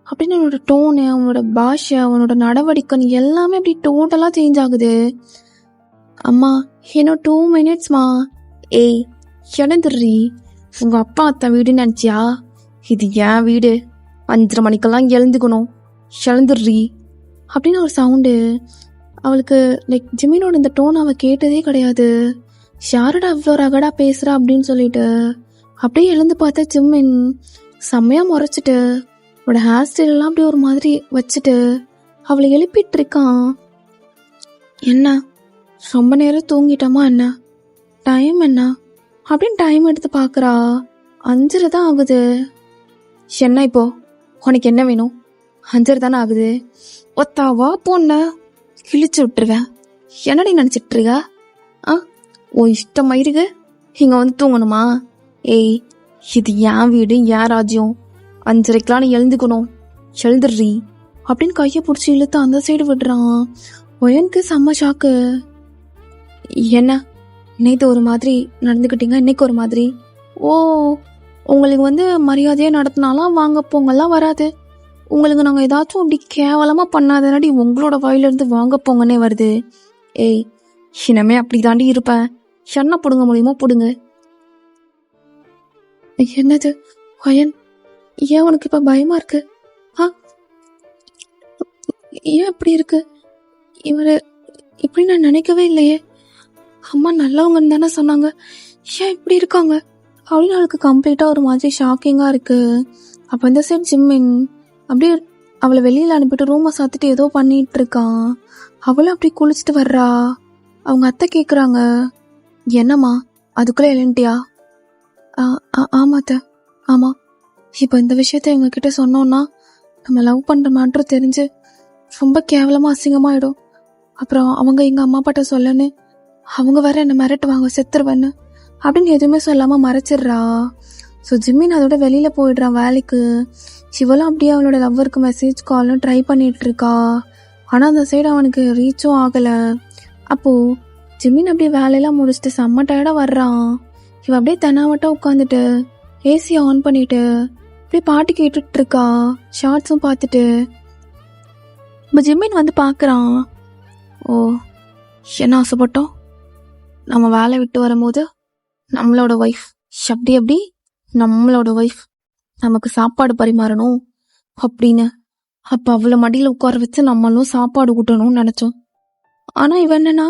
அப்படின்னு அவனோட டோனு, அவனோட பாஷை, அவனோட நடவடிக்கை எல்லாமே அப்படி டோட்டலாக சேஞ்ச் ஆகுது. அம்மா இன்னும் 2 மினிட்ஸ்மா. ஏய் எழுந்துடுறி, உங்க அப்பா அத்தா வீடுன்னு நினச்சியா? இது ஏன் வீடு, 5:30 மணிக்கெல்லாம் எழுந்துக்கணும், எழுந்துடுறி அப்படின்னு ஒரு சவுண்டு. அவளுக்கு லைக் ஜிமினோட இந்த டோன் அவள் கேட்டதே கிடையாது. யாரடா அவ்வளோ ரகடா பேசுகிறா அப்படின்னு சொல்லிட்டு அப்படியே எழுந்து பார்த்தா ஜிமின் செம்மையாக முறைச்சிட்டு அவளோட ஹேர் ஸ்டைலெல்லாம் அப்படியே ஒரு மாதிரி வச்சுட்டு அவளை எழுப்பிட்டு இருக்கான். என்ன ரொம்ப நேரம் தூங்கிட்டோமா என்ன, டைம் என்ன அப்படின்னு டைம் எடுத்து பார்க்குறா. 5:30 தான் ஆகுது. என்ன இப்போ உனக்கு என்ன வேணும்? 5:30 தானே ஆகுது. ஒத்தாவா பொண்ண கிழிச்சு விட்டுருவேன். என்னடி நினச்சிட்டு இருக்க? ஓ இஷ்டம் இருக்கு இங்கே வந்து தூங்கணுமா? ஏய் இது என் வீடு, என் ராஜ்யம், 5:30க்கெலாம் நீ எழுந்துக்கணும், எழுதுடுறி அப்படின்னு கையை பிடிச்சி இழுத்து அந்த சைடு விடுறான். ஒயனுக்கு செம்ம ஷாக்கு. என்ன நேற்று ஒரு மாதிரி நடந்துக்கிட்டீங்க, இன்னைக்கு ஒரு மாதிரி? ஓ உங்களுக்கு வந்து மரியாதையாக நடத்தினாலாம் வாங்க போங்கெல்லாம் வராது. உங்களுக்கு நாங்கள் ஏதாச்சும் அப்படி கேவலமாக பண்ணாதனாடி உங்களோட வாயிலிருந்து வாங்க போங்கன்னே வருது. ஏய் இனமே அப்படி தாண்டி இருப்பேன், என்ன பிடுங்க முடியுமோ பிடுங்க. என்னது ஒயன், ஏன் உனக்கு இப்போ பயமா இருக்கு? ஏன் இப்படி இருக்கு? இவரை இப்படி நான் நினைக்கவே இல்லையே. அம்மா நல்லவங்கன்னு தானே சொன்னாங்க, ஏன் இப்படி இருக்காங்க அப்படின்னு அவளுக்கு கம்ப்ளீட்டாக ஒரு மாதிரி ஷாக்கிங்காக இருக்கு. அப்போ இந்த சைட் ஜிம்மின் அப்படியே அவளை வெளியில் அனுப்பிட்டு ரூமை சாத்திட்டு ஏதோ பண்ணிட்டு இருக்கான். அவளும் அப்படி குளிச்சுட்டு வர்றா. அவங்க அத்தை கேட்குறாங்க, என்னம்மா அதுக்குள்ளே எழுந்துட்டியா? ஆமாத்த, ஆமாம். இப்போ இந்த விஷயத்த எங்ககிட்ட சொன்னோன்னா நம்ம லவ் பண்ணுற மாற்றம் தெரிஞ்சு ரொம்ப கேவலமாக அசிங்கமாயிடும். அப்புறம் அவங்க எங்கள் அம்மா அப்பாட்ட சொல்லன்னு அவங்க வேற என்னை மிரட்டுவாங்க, செத்துருவேன்னு அப்படின்னு எதுவுமே சொல்லாமல் மறைச்சிடுறா. ஸோ ஜிம்மின் அதோட வெளியில் போயிடுறான் வேலைக்கு. சிவலும் அப்படியே அவளோட லவ்வருக்கு மெசேஜ் காலும் ட்ரை பண்ணிட்டு இருக்கா. ஆனால் அந்த சைடு அவனுக்கு ரீச்சும் ஆகலை. அப்போது ஜிம்மின் அப்படியே வேலையெல்லாம் முடிச்சுட்டு செம்ம டயர்டாக வர்றான். இவன் அப்படியே தெனாவட்டாக உட்காந்துட்டு ஏசியை ஆன் பண்ணிட்டு அப்படியே பாட்டு கேட்டுட்டு இருக்கா, ஷார்ட்ஸும் பார்த்துட்டு. இப்போ ஜிம்மின் வந்து பார்க்குறான். ஓ என்ன ஆசைப்பட்டோம், நம்ம வேலை விட்டு வரும்போது நம்மளோட ஒய்ஃப் அப்படி நம்மளோட ஒய்ஃப் நமக்கு சாப்பாடு பரிமாறணும் அப்படின்னு. அப்போ அவளை மடியில் உட்கார வச்சு நம்மளும் சாப்பாடு ஊட்டணும்னு நினச்சோம். ஆனால் இவன் என்னன்னா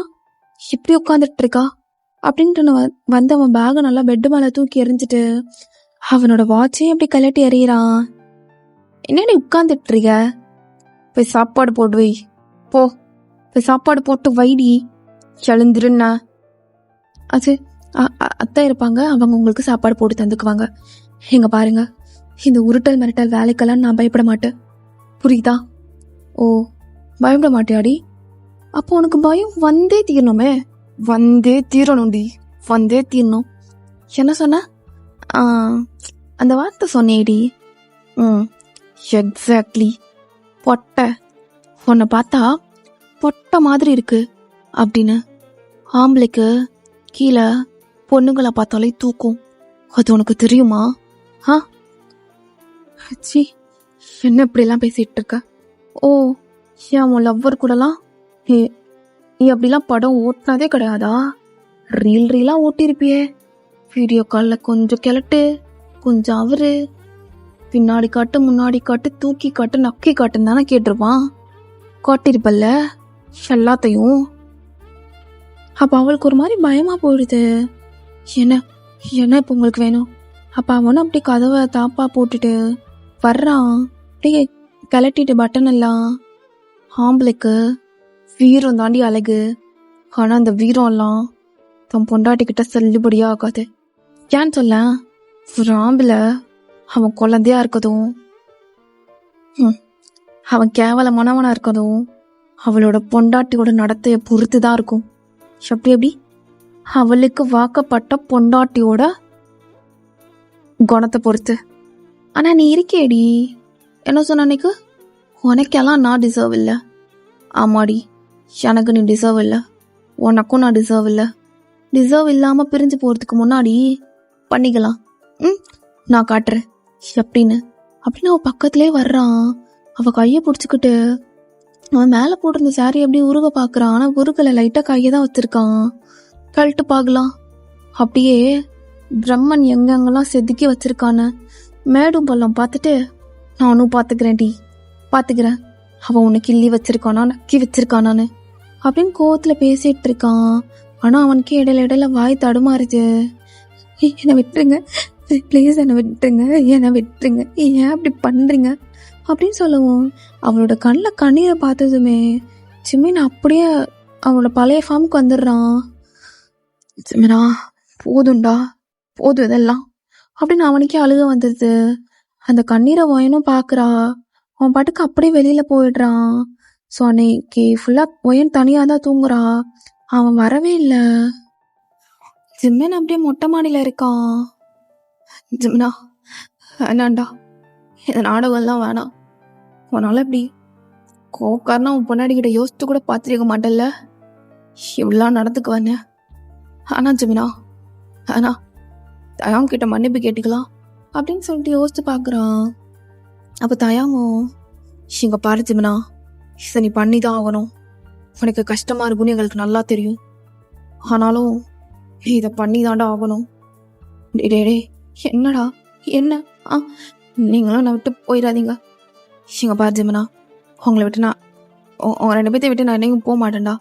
இப்படி உட்காந்துட்டு இருக்கா அப்படின்ட்டு வந்து அவன் பேகை நல்லா பெட்டு மேலே தூக்கி எறிஞ்சிட்டு அவனோட வாட்சையும் அப்படி கலட்டி எறிகிறான். என்னடி உட்காந்துட்டு இருக்க, போய் சாப்பாடு போட்டு வை, போ போய் சாப்பாடு போட்டு வைடி, எழுந்துருன்னா. அது அத்தை இருப்பாங்க, அவங்க உங்களுக்கு சாப்பாடு போட்டு தந்துக்குவாங்க. எங்க பாருங்க, இந்த உருட்டல் மிரட்டல் வேலைக்கெல்லாம் நான் பயப்பட மாட்டேன், புரியுதா? ஓ பயப்பட மாட்டியாடி? அப்போ உனக்கு பயம் வந்தே தீரணுமே. வந்தே தீரணும்டி, வந்தே தீரணும். என்ன சொன்ன? அந்த வார்த்தை சொன்னேடி. எக்ஸாக்ட்லி. பொட்டை, உன்னை பார்த்தா பொட்டை மாதிரி இருக்கு அப்படின்னு. ஆம்பளைக்கு கீழே பொண்ணுங்களை பார்த்தாலே தூக்கும். அது உனக்கு தெரியுமா? சி, என்ன இப்படிலாம் பேசிட்டு இருக்க? ஓ, ஏன் உன் லவ்வர் கூடலாம் நீ அப்படிலாம் படம் ஓட்டினதே கிடையாதா? ரீலா ஓட்டிருப்பியே. வீடியோ காலில் கொஞ்சம் கிளட்டு, கொஞ்சம் அவரு, பின்னாடி காட்டு, முன்னாடி காட்டு, தூக்கி காட்டு, நக்கி காட்டுன்னு தானே கேட்டிருப்பான். காட்டிருப்பல்ல எல்லாத்தையும். அப்ப அவளுக்கு ஒரு மாதிரி பயமா போயிடுது. என்ன என்ன இப்ப உங்களுக்கு வேணும்? அப்ப அவனும் அப்படி கதவை தாப்பா போட்டுட்டு வர்றான். அப்படியே கிளட்டிட்டு பட்டன் எல்லாம். ஆம்பளைக்கு வீரம் தாண்டி அழகு. ஆனா அந்த வீரம் எல்லாம் தன் பொண்டாட்டிக்கிட்ட செல்லுபடியா ஆகாது. ஏன்னு சொல்ல, ஒரு ஆம்பளை அவன் குழந்தையா இருக்கதும், அவன் கேவலமானவனா இருக்கதும் அவளோட பொண்டாட்டியோட நடத்தைய பொறுத்துதான் இருக்கும். எப்படி அவளுக்கு வாக்கப்பட்ட பொண்டாட்டியோட குணத்தை பொறுத்து. ஆனா நீ இருக்கேடி, என்ன சொன்ன அன்னைக்கு? உனக்கெல்லாம் நான் டிசர்வ் இல்லை. ஆமாடி, எனக்கு நீ டிசர்வ் இல்லை, உனக்கும் நான் டிசர்வ் இல்லை. டிசர்வ் இல்லாம பிரிஞ்சு போறதுக்கு முன்னாடி பண்ணிக்கலாம். நான் காட்டுறேன் அப்படின்னு அவ பக்கத்திலே வர்றான். அவ கைய பிடிச்சுக்கிட்டு அவன் மேல போட்டிருந்த சாரி எப்படி உருக பாக்குறான். ஆனா உருகலை, லைட்டா கையதான் வச்சிருக்கான். கழட்டு பாக்கலாம். அப்படியே பிரம்மன் எங்கெங்கெல்லாம் செதுக்கி வச்சிருக்கான மேடும் பள்ளம் பார்த்துட்டு, நானும் பாத்துக்கிறேன் பாத்துக்கிறேன், அவன் உன்னை கிள்ளி வச்சிருக்கானா நக்கி வச்சிருக்கானான்னு அப்படின்னு கோவத்துல பேசிட்டு இருக்கான். ஆனா அவனுக்கு இடையில வாய் தடுமாறுது. என்னை விட்டுருங்க ப்ளீஸ், என்னை விட்டுருங்க, ஏன் அப்படி பண்றீங்க அப்படின்னு சொல்லவும், அவளோட கண்ணில் கண்ணீரை பார்த்ததுமே சிம்மின் அப்படியே அவனோட பழைய ஃபார்முக்கு வந்துடுறான். சிம்மினா, போதும்டா, போதும் இதெல்லாம் அப்படின்னு அவனுக்கே அழுக வந்துடுது. அந்த கண்ணீரை ஒயனும் பார்க்குறா. அவன் பாட்டுக்கு அப்படியே வெளியில போயிடுறான். ஸோ அன்னைக்கு ஃபுல்லாக ஒயன் தனியாக தான் தூங்குறா. அவன் வரவே இல்லை. ஜிம்மன் அப்படியே மொட்டை மாடியில் இருக்கான். ஜிம்னா, வேணாண்டா, இந்த நாடகம்லாம் வேணாம். உன்னால எப்படி கோக்காரனா உன் பொன்னாடிக்கிட்ட யோசித்து கூட பார்த்துருக்க மாட்டேல்ல, இவ்வளோலாம் நடந்துக்குவானே. ஆனா ஜிமினா, ஆனா தயாம் கிட்ட மன்னிப்பு கேட்டுக்கலாம் அப்படின்னு சொல்லிட்டு யோசித்து பார்க்குறான். அப்போ தயாமும், இங்க பாரு ஜிமினா, இதை நீ பண்ணி தான் ஆகணும். உனக்கு கஷ்டமா இருக்குன்னு எங்களுக்கு நல்லா தெரியும். ஆனாலும் நீ இதை பண்ணி தாண்டா ஆகணும். டே என்னடா என்ன? நீங்களும் என்னை விட்டு போயிடாதீங்க. இங்க பாரு ஜிமினா, உங்களை விட்டு நான் உங்க 2 பேர்த்தை விட்டு நான் எங்கேயும் போக மாட்டேன்டா.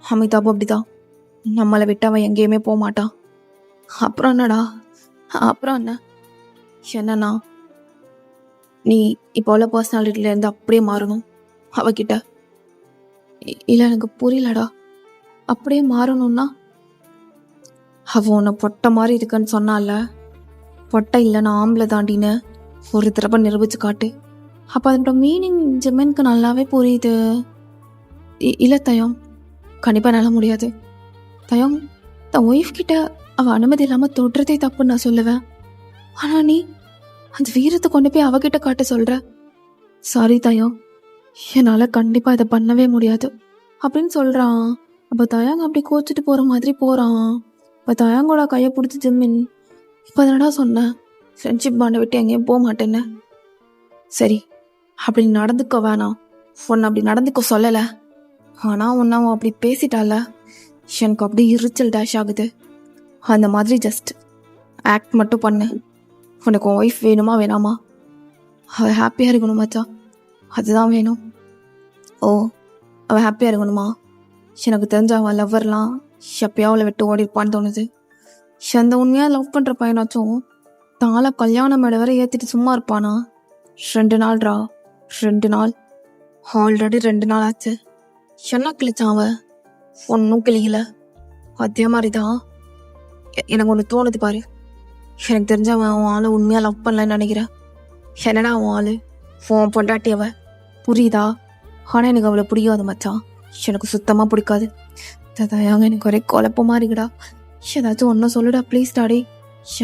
அமிதாபு அப்படிதான், நம்மளை விட்டு அவன் எங்கேயுமே போக மாட்டான். அப்புறம் என்னடா? அப்புறம் என்னன்னா, நீ இப்போ உள்ள பர்சனாலிட்டியிலேருந்து அப்படியே மாறணும் அவகிட்ட. இல்லை, எனக்கு புரியலடா. அப்படியே மாறணும்னா? அவன் உன்னை பொட்டை மாதிரி இருக்குன்னு சொன்னால, பொட்டை இல்லை நான் ஆம்பளை தாண்டின்னு ஒரு தடவை நிரூபிச்சு காட்டு. அப்போ அதோட மீனிங் ஜிம்மனுக்கு நல்லாவே புரியுது. இல்லை தயம், கண்டிப்பாக என்னால் முடியாது. தயம், தன் ஒய்ஃப் கிட்ட அவள் அனுமதி இல்லாமல் தொடுறதே தப்புன்னு நான் சொல்லுவேன். ஆனால் நீ அந்த வீரத்தை கொண்டு போய் அவகிட்ட காட்ட சொல்கிற. சாரி தயம், என்னால் கண்டிப்பாக இதை பண்ணவே முடியாது அப்படின்னு சொல்கிறான். அப்போ தயாங்க அப்படி கோச்சிட்டு போகிற மாதிரி போகிறான். இப்போ தயாங்கோட கையை பிடிச்சி ஜிம்மின், இப்போ அதனடா சொன்னேன் ஃப்ரெண்ட்ஷிப் பாண்டை விட்டு எங்கேயும் போக மாட்டேன்னு. சரி, அப்படி நடந்துக்க வேணாம், உன்னை அப்படி நடந்துக்க சொல்லலை. ஆனால் உன்னை அவன் அப்படி பேசிட்டால, எனக்கு அப்படி எரிச்சல் டேஷ் ஆகுது. அந்த மாதிரி ஜஸ்ட் ஆக்ட் மட்டும் பண்ணு. உனக்கு உன் ஒய்ஃப் வேணுமா வேணாமா? அவள் ஹாப்பியாக இருக்கணும் மச்சா, அதுதான் வேணும். ஓ, அவள் ஹாப்பியாக இருக்கணுமா? எனக்கு தெரிஞ்ச அவன் லவ்வர்லாம் எப்பயா அவளை விட்டு ஓடிருப்பான்னு தோணுது. அந்த உண்மையாக லவ் பண்ணுற பையனாச்சும் தாளை கல்யாண மேடை வரை ஏற்றிட்டு சும்மா இருப்பானா? 2 நாள்ரா, 2 நாள், ஆல்ரெடி 2 நாள் ஆச்சு. என்ன கிழிச்சான் அவன்? ஒன்றும் கிளிக்கல. அதே மாதிரி தான் எனக்கு ஒன்று தோணுது பாரு. எனக்கு தெரிஞ்ச அவன் ஆளை உண்மையாக லவ் பண்ணலன்னு நினைக்கிறேன். என்னடா அவன் ஆளு? உன் பொண்டாட்டி அவ, புரியுதா? ஆனால் எனக்கு அவளை பிடிக்காது மச்சான். எனக்கு சுத்தமாக பிடிக்காது. தயாங்க எனக்கு ஒரே குழப்பமா இருக்குடா. ஏதாச்சும் ஒன்றும் சொல்லுடா ப்ளீஸ் டாடி.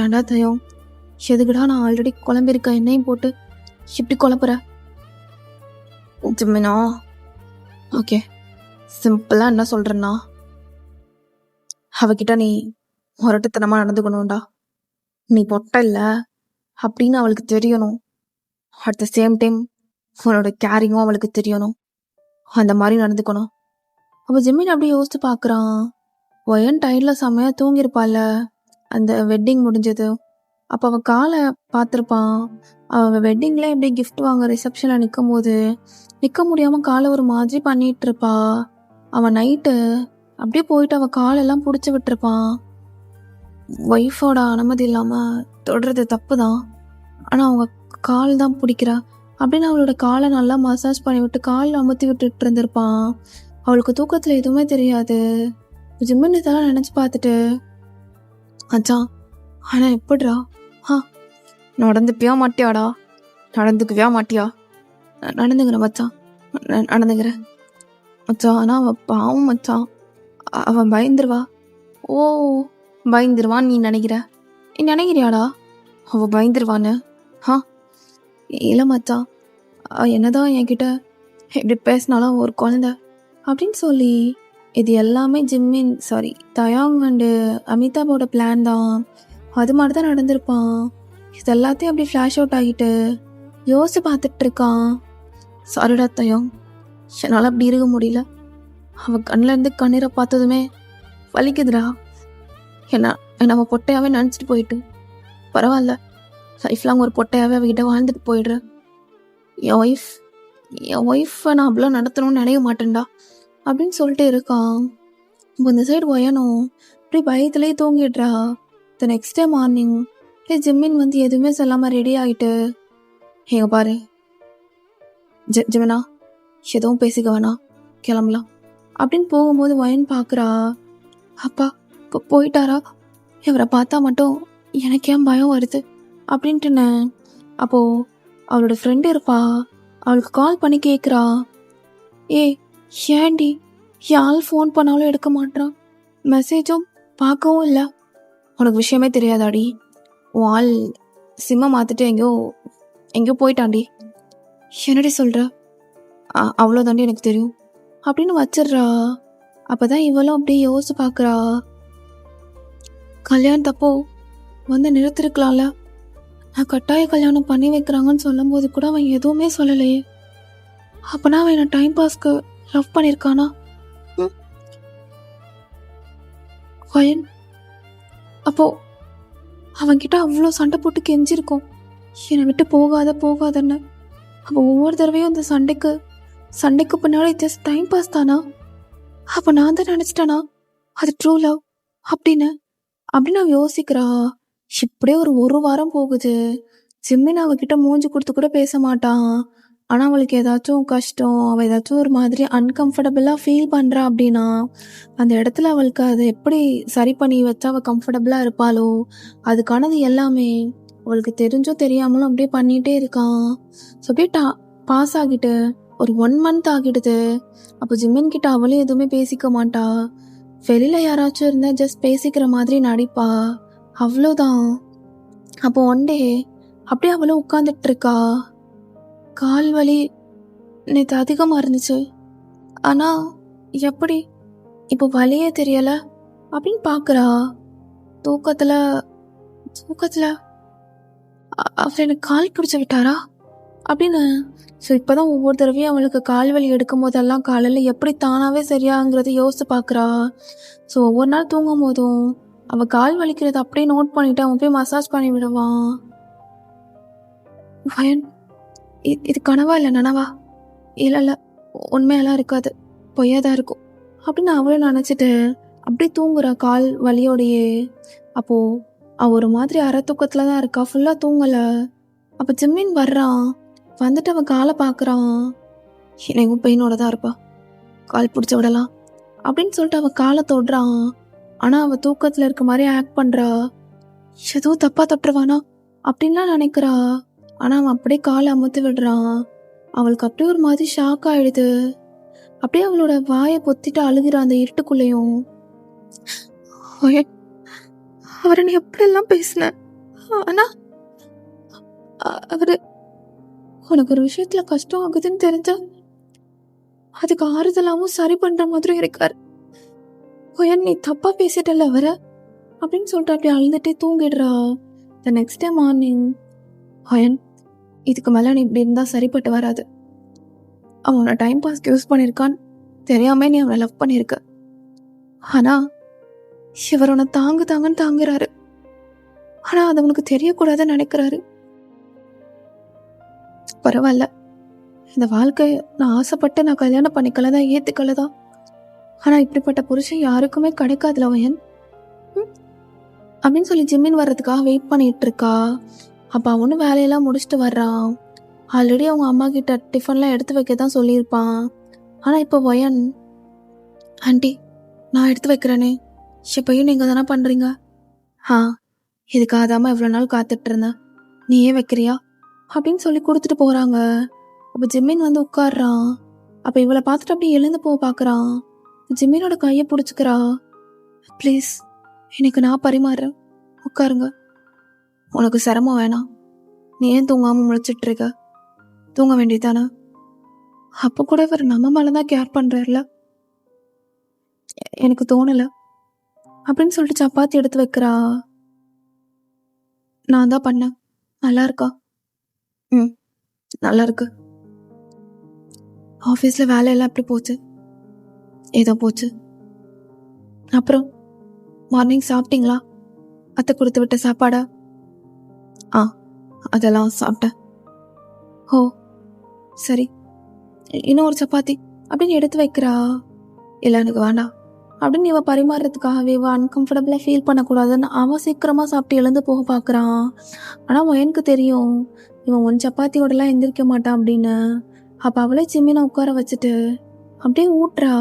ஏன்டா தயம், எதுக்குடா நான் ஆல்ரெடி குழம்பிருக்கேன், என்னையும் போட்டு இப்படி குழப்புற? ஜிம்மினா ஓகே, சிம்பிளாக என்ன சொல்கிறேன்னா, அவகிட்ட நீ முரட்டுத்தனமாக நடந்துக்கணும்டா. நீ பொட்டை இல்லை அப்படின்னு அவளுக்கு தெரியணும். அட் த சேம் டைம் உன்னோட கேரிங்கும் அவளுக்கு தெரியணும். அந்த மாதிரி நடந்துக்கணும். அப்போ ஜிம்மின் அப்படியே யோசிச்சு பார்க்குறான். ஒயன் டைடில் செம்மையாக தூங்கியிருப்பாள் அந்த வெட்டிங் முடிஞ்சது. அப்போ அவள் காலை பார்த்துருப்பான். அவள் வெட்டிங்கில் எப்படி கிஃப்ட் வாங்க ரிசப்ஷனில் நிற்கும் போது நிற்க முடியாமல் காலை ஒரு மாதிரி பண்ணிகிட்டு இருப்பா. அவன் நைட்டு அப்படியே போயிட்டு அவள் காலெல்லாம் பிடிச்சி விட்டுருப்பான். ஒய்ஃபோட அனுமதி இல்லாமல் தொடுறது தப்பு தான், ஆனால் அவங்க கால் தான் பிடிக்கிறா அப்படின்னு அவளோட காலை நல்லா மசாஜ் பண்ணி விட்டு காலில் அமுத்தி விட்டுட்டு இருந்திருப்பான். அவளுக்கு தூக்கத்தில் எதுவுமே தெரியாது. ஜிம்மின் இதெல்லாம் நினச்சி பார்த்துட்டு, அச்சான் ஆனால் எப்படிடா நடந்துப்பியா மாட்டியாடா? நடந்துக்குவியா மாட்டியா? நடந்துக்கிறேன் மச்சான், நடந்துக்கிறேன் மச்சான். ஆனால் அவன் பாவம் மச்சான், அவன் பயந்துருவா. ஓ பயந்துருவான்னு நீ நினைக்கிறியாடா? அவள் பயந்துருவான்னு? இல்லை மச்சான், என்னதான் என்கிட்ட எப்படி பேசினாலும் ஒரு குழந்தை அப்படின்னு சொல்லி, இது எல்லாமே தயாங் அண்டு அமிதாபோட பிளான் தான். அது மாதிரி தான் நடந்திருப்பான். இது எல்லாத்தையும் அப்படி ஃப்ளாஷ் அவுட் ஆகிட்டு யோசிச்சு பார்த்துட்டு இருக்கான். சாரிடா தயாங், என்னால் அப்படி இருக்க முடியல. அவள் கண்ணில் இருந்து கண்ணீரை பார்த்ததுமே வலிக்குதுடா. என்ன அவள் பொட்டையாவே நினச்சிட்டு போயிட்டு பரவாயில்ல, லைஃப் லாங் ஒரு பொட்டையாவே அவகிட்ட வாழ்ந்துட்டு போயிடுறேன். என் ஒய்ஃபை நான் அப்படிலாம் நடத்தணும்னு நினைக்க மாட்டேன்டா அப்படின்னு சொல்லிட்டு இருக்கான். இப்போ இந்த சைடு ஒயனும் இப்படி பயத்துலேயே தூங்கிடுறா. த நெக்ஸ்ட் டே மார்னிங் ஜிம்மின் எதுவுமே சொல்லாமல் ரெடி ஆகிட்டு, எங்க பாரு ஜிமினா, எதுவும் பேசிக்க வேணாம், கிளம்பலாம் அப்படின்னு போகும்போது ஒயன் பார்க்குறா. அப்பா போயிட்டாரா? இவரை பார்த்தா மட்டும் எனக்கு ஏன் பயம் வருது அப்படின்ட்டுன்னு. அப்போது அவளோட ஃப்ரெண்டு இருப்பா, அவளுக்கு கால் பண்ணி கேட்குறா, ஏண்டி யாழ் ஃபோன் பண்ணாலும் எடுக்க மாட்டான், மெசேஜும் பார்க்கவும் இல்லை, உனக்கு விஷயமே தெரியாதாடி? உன் ஆள் சிம்மை மாற்றிட்டு எங்கேயோ போயிட்டாண்டி. என்னடி சொல்கிற? அவ்வளோதாண்டி எனக்கு தெரியும் அப்படின்னு வச்சிடுறா. அப்போ தான் இவளும் அப்படியே யோசிச்சு பார்க்குறா. கல்யாணத்தப்போ நிறுத்திருக்கலாம்ல, நான் கட்டாய கல்யாணம் பண்ணி வைக்கிறாங்கன்னு சொல்லும் போது கூட அவன் எதுவுமே சொல்லலையே. அப்போனா அவன் என்ன டைம் பாஸ்க்கு லவ் பண்ணியிருக்கானா? வயன் அப்போ அவன்கிட்ட அவ்வளோ சண்டை போட்டு கெஞ்சிருக்கோம், என்னை விட்டு போகாதன்னு. அப்போ ஒவ்வொரு தடவையும் அந்த சண்டைக்கு பின்னாடி ஜஸ்ட் டைம் பாஸ் தானா? அப்போ நான் தான் நினச்சிட்டேனா அது ட்ரூ லவ் அப்படின்னு அவன் யோசிக்கிறா. இப்படியே ஒரு வாரம் போகுது. ஜிம்மின் அவகிட்ட மூஞ்சி கொடுத்து கூட பேச மாட்டான். ஆனால் அவளுக்கு ஏதாச்சும் கஷ்டம், அவள் ஏதாச்சும் ஒரு மாதிரி அன்கம்ஃபர்டபுளாக ஃபீல் பண்ணுறா அப்படின்னா அந்த இடத்துல அவளுக்கு அதை எப்படி சரி பண்ணி வச்சா அவள் கம்ஃபர்டபுளாக இருப்பாளோ அதுக்கானது எல்லாமே அவளுக்கு தெரிஞ்சோ தெரியாமலும் அப்படியே பண்ணிகிட்டே இருக்கான். ஸோ அப்படியே பாஸ் ஆகிட்டு ஒரு 1 month ஆகிடுது. அப்போ ஜிம்மின் கிட்ட அவளும் எதுவுமே பேசிக்க மாட்டா. வெளியில் யாராச்சும் இருந்தால் ஜஸ்ட் பேசிக்கிற மாதிரி நடிப்பா, அவ்வளோதான். அப்போ ஒன் டே அப்படியே அவளும் உட்காந்துட்டு இருக்கா. கால் வலி நேற்று அதிகமாக இருந்துச்சு, ஆனால் எப்படி இப்போ வலியே தெரியலை அப்படின்னு பார்க்குறா. தூக்கத்தில் அவர் எனக்கு கால் பிடிச்சி விட்டாரா அப்படின்னு. ஸோ இப்போ தான் ஒவ்வொரு தடவையும் அவளுக்கு கால் வலி எடுக்கும் போதெல்லாம் காலையில் எப்படி தானாகவே சரியாங்கிறத யோசிச்சு பார்க்குறா. ஸோ ஒவ்வொரு நாள் தூங்கும் போதும் அவள் கால் வலிக்கிறத அப்படியே நோட் பண்ணிவிட்டு அவன் போய் மசாஜ் பண்ணி விடுவான். வயன், இது கனவா இல்லை நனவா? இல்லை உண்மையெல்லாம் இருக்காது, பொய்யா தான் இருக்கும் அப்படின்னு அவளும் நினச்சிட்டு அப்படியே தூங்குறா கால் வலியோடையே. அப்போது அவள் ஒரு மாதிரி அரை தூக்கத்தில் தான் இருக்கா, ஃபுல்லாக தூங்கலை. அப்போ ஜிம்மின் வர்றான். வந்துட்டு அவன் காலை பார்க்குறான். எனக்கும் பெயினோட தான் இருப்பா, கால் பிடிச்ச விடலாம் அப்படின்னு சொல்லிட்டு அவள் காலை தொடுறான். ஆனால் அவள் தூக்கத்தில் இருக்க மாதிரி ஆக்ட் பண்ணுறா. எதுவும் தப்பாக தொட்டுருவானா அப்படின்லாம் நினைக்கிறா. ஆனால் அவன் அப்படியே காலை அமுத்தி விடுறான். அவளுக்கு அப்படியே ஒரு மாதிரி ஷாக் ஆகிடுது. அப்படியே அவளோட வாயை பொத்திட்டு அழுகிற அந்த இருட்டுக்குள்ளேயும், "ஒயன், அவரை நீ எப்படியெல்லாம் பேசின, ஆனா அவரு உனக்கு ஒரு விஷயத்துல கஷ்டம் ஆகுதுன்னு தெரிஞ்சா அதுக்கு ஆறுதலாவும் சரி பண்ற மாதிரி இருக்காரு. ஒயன், நீ தப்பா பேசிட்டல அவரை" அப்படின்னு சொல்லிட்டு அப்படியே அழுதுட்டே தூங்கிடுறா. த நெக்ஸ்ட் டே மார்னிங், "ஒயன், இதுக்கு மேலே நீ இப்படி இருந்தால் சரிப்பட்டு வராது. அவனை டைம் பாஸ்க்கு யூஸ் பண்ணியிருக்கான்னு தெரியாம நீ அவனை லவ் பண்ணியிருக்க. ஆனால் இவர் உன்னை தாங்குன்னு தாங்குறாரு. ஆனால் அது அவனுக்கு தெரியக்கூடாதுன்னு நினைக்கிறாரு. பரவாயில்ல, இந்த வாழ்க்கை நான் ஆசைப்பட்டு நான் கல்யாணம் பண்ணிக்கலதான், ஏற்றுக்கலதான். ஆனால் இப்படிப்பட்ட புருஷன் யாருக்குமே கிடைக்காதுல ஒயன்" அப்படின்னு சொல்லி ஜிம்மின் வர்றதுக்காக வெயிட் பண்ணிட்டு இருக்கா. அப்போ அவனும் வேலையெல்லாம் முடிச்சுட்டு வர்றான். ஆல்ரெடி அவங்க அம்மா கிட்ட டிஃபன்லாம் எடுத்து வைக்க தான் சொல்லியிருப்பான். ஆனால் இப்போ ஒயன், "ஆண்டி, நான் எடுத்து வைக்கிறேனே, இப்பையும் நீங்கள் தானே பண்ணுறீங்க. இதுக்காக தாம்மா இவ்வளோ நாள் காத்துட்டு இருந்தேன், நீயே வைக்கிறியா" அப்படின்னு சொல்லி கொடுத்துட்டு போகிறாங்க. அப்போ ஜிம்மின் வந்து உட்காடுறான். அப்போ இவளை பார்த்துட்டு அப்படியே எழுந்து போக பார்க்குறான். ஜிம்மினோட கையை பிடிச்சிக்கிறா. "ப்ளீஸ், எனக்கு நான் பரிமாறுறேன், உட்காருங்க. உனக்கு சிரமம் வேணாம். நீ ஏன் தூங்காமல் முழிச்சிட்டு இருக்க? தூங்க வேண்டியதானே? அப்போ கூட இவர் நம்ம மேலே தான் கேர் பண்ணுறாருல." "எனக்கு தோணலை" அப்படின்னு சொல்லிட்டு சப்பாத்தி எடுத்து வைக்கிறா. "நான் தான் பண்ணேன், நல்லா இருக்கா?" நல்லா இருக்கு." "ஆஃபீஸில் வேலையெல்லாம் எப்படி போச்சு?" "ஏதோ போச்சு." "அப்புறம் மார்னிங் சாப்பிட்டீங்களா? அத்தை கொடுத்து விட்ட சாப்பாடா?" அதெல்லாம் சாப்பிட்டேன்." "ஓ சரி, இன்னும் ஒரு சப்பாத்தி" அப்படின்னு எடுத்து வைக்கிறா. "இல்லை, எனக்கு வேண்டாம்" அப்படின்னு இவன் பரிமாறுறதுக்காகவே இவன் அன்கம்ஃபர்டபுளாக ஃபீல் பண்ணக்கூடாதுன்னு அவன் சீக்கிரமாக சாப்பிட்டு எழுந்து போக பார்க்குறான். ஆனால் எனக்கு தெரியும் இவன் ஒன் சப்பாத்தியோடலாம் எந்திரிக்க மாட்டான் அப்படின்னு. அப்போ அவளே ஜிம்மினை உட்கார வச்சுட்டு அப்படியே ஊட்டுறா.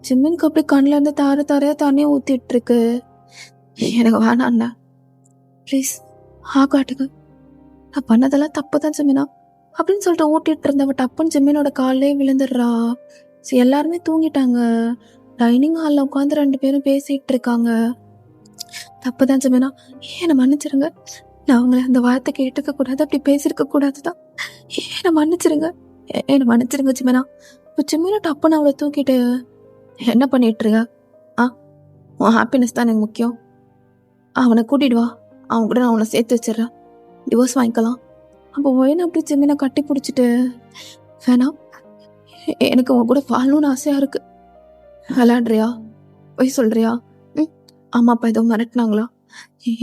ஜிம்மினுக்கு அப்படியே கண்ணில் இருந்து தாரையாக தண்ணி ஊற்றிட்டு இருக்கு. "எனக்கு வேணாண்ணா, ப்ளீஸ் காட்டுங்க, நான் பண்ணதெல்லாம் தப்பு தான் ஜிம்மினா" அப்படின்னு சொல்லிட்டு ஊட்டிட்டு இருந்தவ டப்புன்னு ஜிம்மினோட காலிலே விழுந்துடுறா. எல்லாருமே தூங்கிட்டாங்க. டைனிங் ஹாலில் உட்காந்து 2 பேரும் பேசிகிட்டு இருக்காங்க. "தப்பு தான் ஜிம்மினா, என்னை மன்னிச்சிருங்க. நான் அவங்கள அந்த வார்த்தை கேட்டுக்க கூடாது, அப்படி பேசியிருக்க கூடாது தான். என்னை மன்னிச்சிருங்க ஜிம்மினா." இப்போ ஜிம்மினா டப்புன்னு அவளை தூக்கிட்டு, "என்ன பண்ணிட்டு இருக்க? உன் ஹாப்பினஸ் தான் எனக்கு முக்கியம். அவனை கூட்டிட்டு வா, அவன் கூட நான் அவனை சேர்த்து வச்சிடறேன், டிவோர்ஸ் வாங்கிக்கலாம்." அப்போ ஒயன் அப்படி ஜிம்மினை கட்டி பிடிச்சிட்டு, "வேணாம், எனக்கு உன் கூட வாழணும்னு ஆசையாக இருக்கு. விளையாடுறியா? போய் சொல்றியா? அம்மா அப்பா எதுவும் மிரட்டினாங்களா?"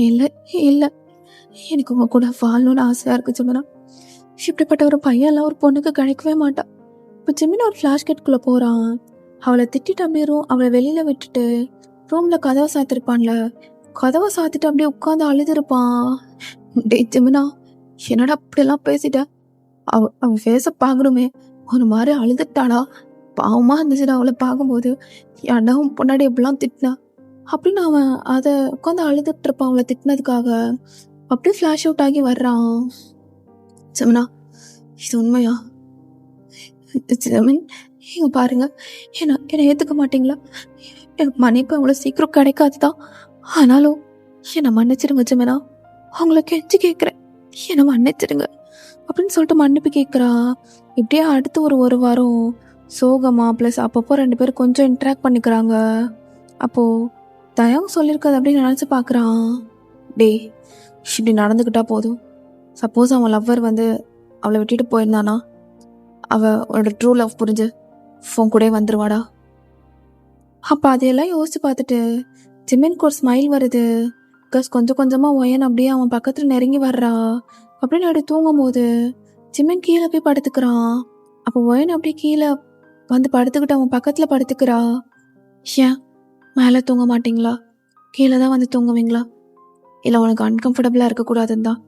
"இல்லை இல்லை, எனக்கு உங்க கூட வாழணும்னு ஆசையாக இருக்கு ஜிம்மினா. இப்படிப்பட்ட ஒரு பையன்லாம் ஒரு பொண்ணுக்கு கிடைக்கவே மாட்டான்." இப்போ ஜிம்மினா ஒரு ஃப்ளாஷ்கெட்குள்ளே போகிறான். அவளை திட்டிட்டு அப்படியே அவளை வெளியில் விட்டுட்டு ரூமில் கதவை சாத்திருப்பான்ல, கதவை சாத்திட்டு அப்படியே உட்காந்து அழுதுருப்பான். "டே ஜிம்மினா, என்னடா அப்படியெல்லாம் பேசிட்ட? அவன் ஃபேஸை பார்க்கணுமே, ஒரு மாதிரி அழுதுட்டாளா? பாவமாக இருந்துச்சுடா அவளை பார்க்கும்போது. ஏன்டா உன் பொண்டாடி எப்படிலாம் திட்டினா?" அப்படின்னு அவன் அதை உட்காந்து அழுதுட்டு இருப்பான் அவளை திட்டினதுக்காக. அப்படியே ஃப்ளாஷ் அவுட் ஆகி வர்றான். "ஜிம்மினா, இது உண்மையா? ஜிமின், இங்க பாருங்க, என்னை ஏற்றுக்க மாட்டீங்களா? எனக்கு மன்னிப்பு அவ்வளோ சீக்கிரம் கிடைக்காதுதான். ஆனாலும் என்னை மன்னிச்சிடுங்க ஜிமினா, அவங்கள கெஞ்சி கேட்குறேன், என்னை மன்னிச்சிடுங்க" அப்படின்னு சொல்லிட்டு மன்னிப்பு கேட்குறா. இப்படியே அடுத்து ஒரு வாரம் சோகமா ப்ளஸ் அப்பப்போ 2 பேரும் கொஞ்சம் இன்ட்ராக்ட் பண்ணிக்கிறாங்க. அப்போது தயவு சொல்லியிருக்காது அப்படின்னு நினச்சி பார்க்குறான். டே, இப்படி நடந்துக்கிட்டா போதும். சப்போஸ் அவன் லவ்வர் வந்து அவளை விட்டுட்டு போயிருந்தானா, அவளோட ட்ரூ லவ் புரிஞ்சு ஃபோன் கூட வந்துருவாடா. அப்போ அதையெல்லாம் யோசிச்சு பார்த்துட்டு ஜிமினுக்கு ஒரு ஸ்மைல் வருது. பிகாஸ் கொஞ்சம் கொஞ்சமாக ஒயன் அப்படியே அவன் பக்கத்தில் நெருங்கி வர்றா. அப்படின்னு அப்படி தூங்கும் போது ஜிமின் கீழே போய் படுத்துக்கிறான். அப்போ ஒயன் அப்படியே கீழே வந்து படுத்துக்கிட்டு அவன் பக்கத்தில் படுத்துக்கிறா. "ஏன் மேலே தூங்க மாட்டிங்களா? கீழே தான் வந்து தூங்குவீங்களா? இல்லை உனக்கு அன்கம்ஃபர்டபுளாக இருக்கக்கூடாதுன்னு தான்?"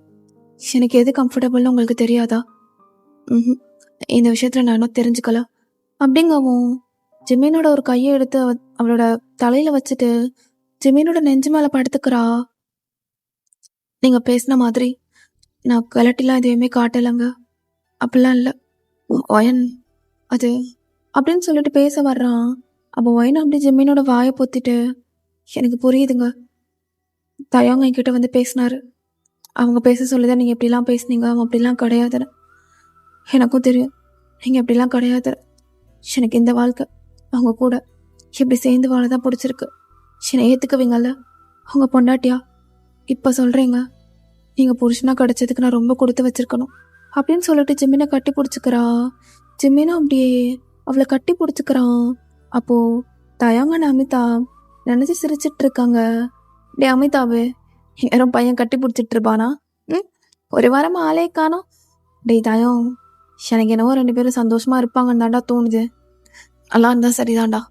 "எனக்கு எது கம்ஃபர்டபுள்னு உங்களுக்கு தெரியாதா?" இந்த விஷயத்தில் நான் இன்னும் தெரிஞ்சுக்கல" அப்படிங்கவும் ஜிமினோட ஒரு கையை எடுத்து அவளோட தலையில் வச்சுட்டு ஜிமினோட நெஞ்சு மேலே படுத்துக்கிறா. "நீங்கள் பேசின மாதிரி நான் கலட்டிலாம் எதுவுமே காட்டலைங்க. அப்படிலாம் இல்லை ஒயன், அது அப்படின்னு சொல்லிட்டு பேச வர்றான். அப்போ ஒயின் அப்படி ஜிம்மினோட வாயை பொத்திட்டு, எனக்கு புரியுதுங்க, தயங்க என்கிட்ட வந்து பேசினாரு, அவங்க பேச சொல்லிதான் நீங்கள் எப்படிலாம் பேசுனீங்க, அவன் அப்படிலாம் கிடையாதுன்னு. எனக்கும் தெரியும் நீங்கள் எப்படிலாம் கிடையாது. எனக்கு இந்த வாழ்க்கை அவங்க கூட இப்படி சேர்ந்து வாழ தான் பிடிச்சிருக்கு. என்னை ஏற்றுக்குவீங்கல்ல அவங்க பொண்டாட்டியா? இப்போ சொல்கிறீங்க நீங்கள் புருஷனாக கிடச்சதுக்கு நான் ரொம்ப கொடுத்து வச்சிருக்கணும் அப்படின்னு சொல்லிட்டு ஜிம்மினை கட்டி பிடிச்சிக்கிறா. ஜிம்மினும் அப்படியே அவளை கட்டி பிடிச்சிக்கிறான். அப்போது தயங்கன அமிதா நினச்சி சிரிச்சிட்டு இருக்காங்க. டே அமிதாவே, யாரும் பையன் கட்டி பிடிச்சிட்டு இருப்பானா? ஒரு வாரமாக ஆளே காணோம். டே தயம், எனக்கு என்னவோ 2 பேரும் சந்தோஷமாக இருப்பாங்கன்னு தாண்டா தோணுது. நல்லா இருந்தால் சரிதான்டா,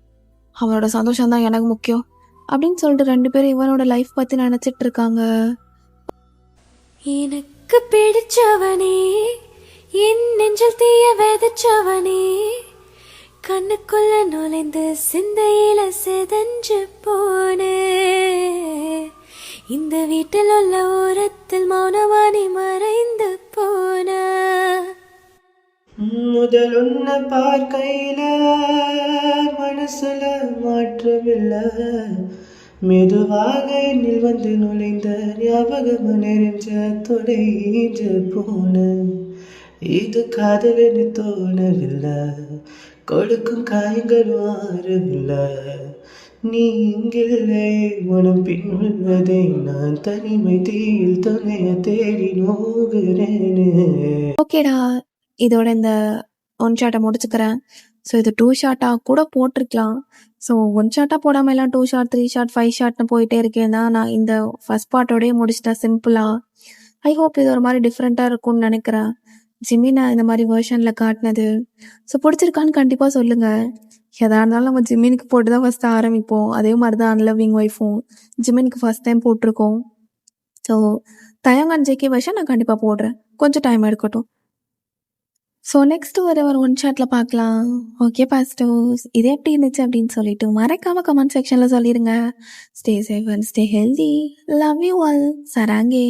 அவனோட சந்தோஷம்தான் எனக்கு முக்கியம் அப்படின்னு சொல்லிட்டு 2 பேரும் இவனோட லைஃப் பற்றி நினச்சிட்டு இருக்காங்க. எனக்கு பிடிச்சவனே, என் நெஞ்சில் தீய விதைச்சவனே, கண்ணுக்குள்ள நுழைந்து சிந்தையில செதஞ்சு போனே, இந்த வீட்டில் உள்ள ஓரத்தில் மௌனவாணி மறைந்து போன. முதல் உன்னை பார்க்கையில மனசுல மாற்றமில்லை, மெதுவாக என்னில் வந்து நுழைந்த ஞாபகம் நெறிஞ்ச தொலைஞ்ச போன. இது காதல்னு தோணவில்லை, கொடுக்கும் காயங்களும் ஆறவில்லை. நீ இங்கில்லை மனம் பின்வதை நான் தனிமை தீயில் துணைய தேடி நோகிறேனே. ஓகேடா, இதோட இந்த 1 ஷாட்டை முடிச்சுக்கிறேன். ஸோ இது 2 ஷாட்டாக கூட போட்டிருக்கலாம். ஸோ 1 ஷாட்டாக போடாமல் எல்லாம் 2 ஷாட் 3 ஷாட் 5 ஷாட்னு போயிட்டே இருக்கேன்னா நான் இந்த ஃபஸ்ட் பார்ட்டோடய முடிச்சிட்டேன் சிம்பிளாக. ஐ ஹோப் இது ஒரு மாதிரி டிஃப்ரெண்ட்டாக இருக்கும்னு நினைக்கிறேன். ஜிம்மினை இந்த மாதிரி வேர்ஷனில் காட்டினது. ஸோ பிடிச்சிருக்கான்னு கண்டிப்பாக சொல்லுங்கள். எதாக இருந்தாலும் நம்ம ஜிம்மினுக்கு போட்டு தான் ஃபஸ்ட்டு ஆரம்பிப்போம். அதே மாதிரி தான் அன்லவ்விங் ஒய்ஃபும் ஜிம்மினுக்கு ஃபஸ்ட் டைம் போட்டிருக்கோம். ஸோ தயங்கான் ஜேகே வேர்ஷன் நான் கண்டிப்பாக போடுறேன், கொஞ்சம் டைம் எடுக்கட்டும். ஸோ நெக்ஸ்ட்டு ஒரு 1 ஷாட்டில் பார்க்கலாம். ஓகே பாஸ்டர்ஸ், இது எப்படி இருந்துச்சு அப்படின்னு சொல்லிட்டு மறக்காமல் கமெண்ட் செக்ஷனில் சொல்லிடுங்க. Stay safe and stay healthy. Love you all. சராங்கே.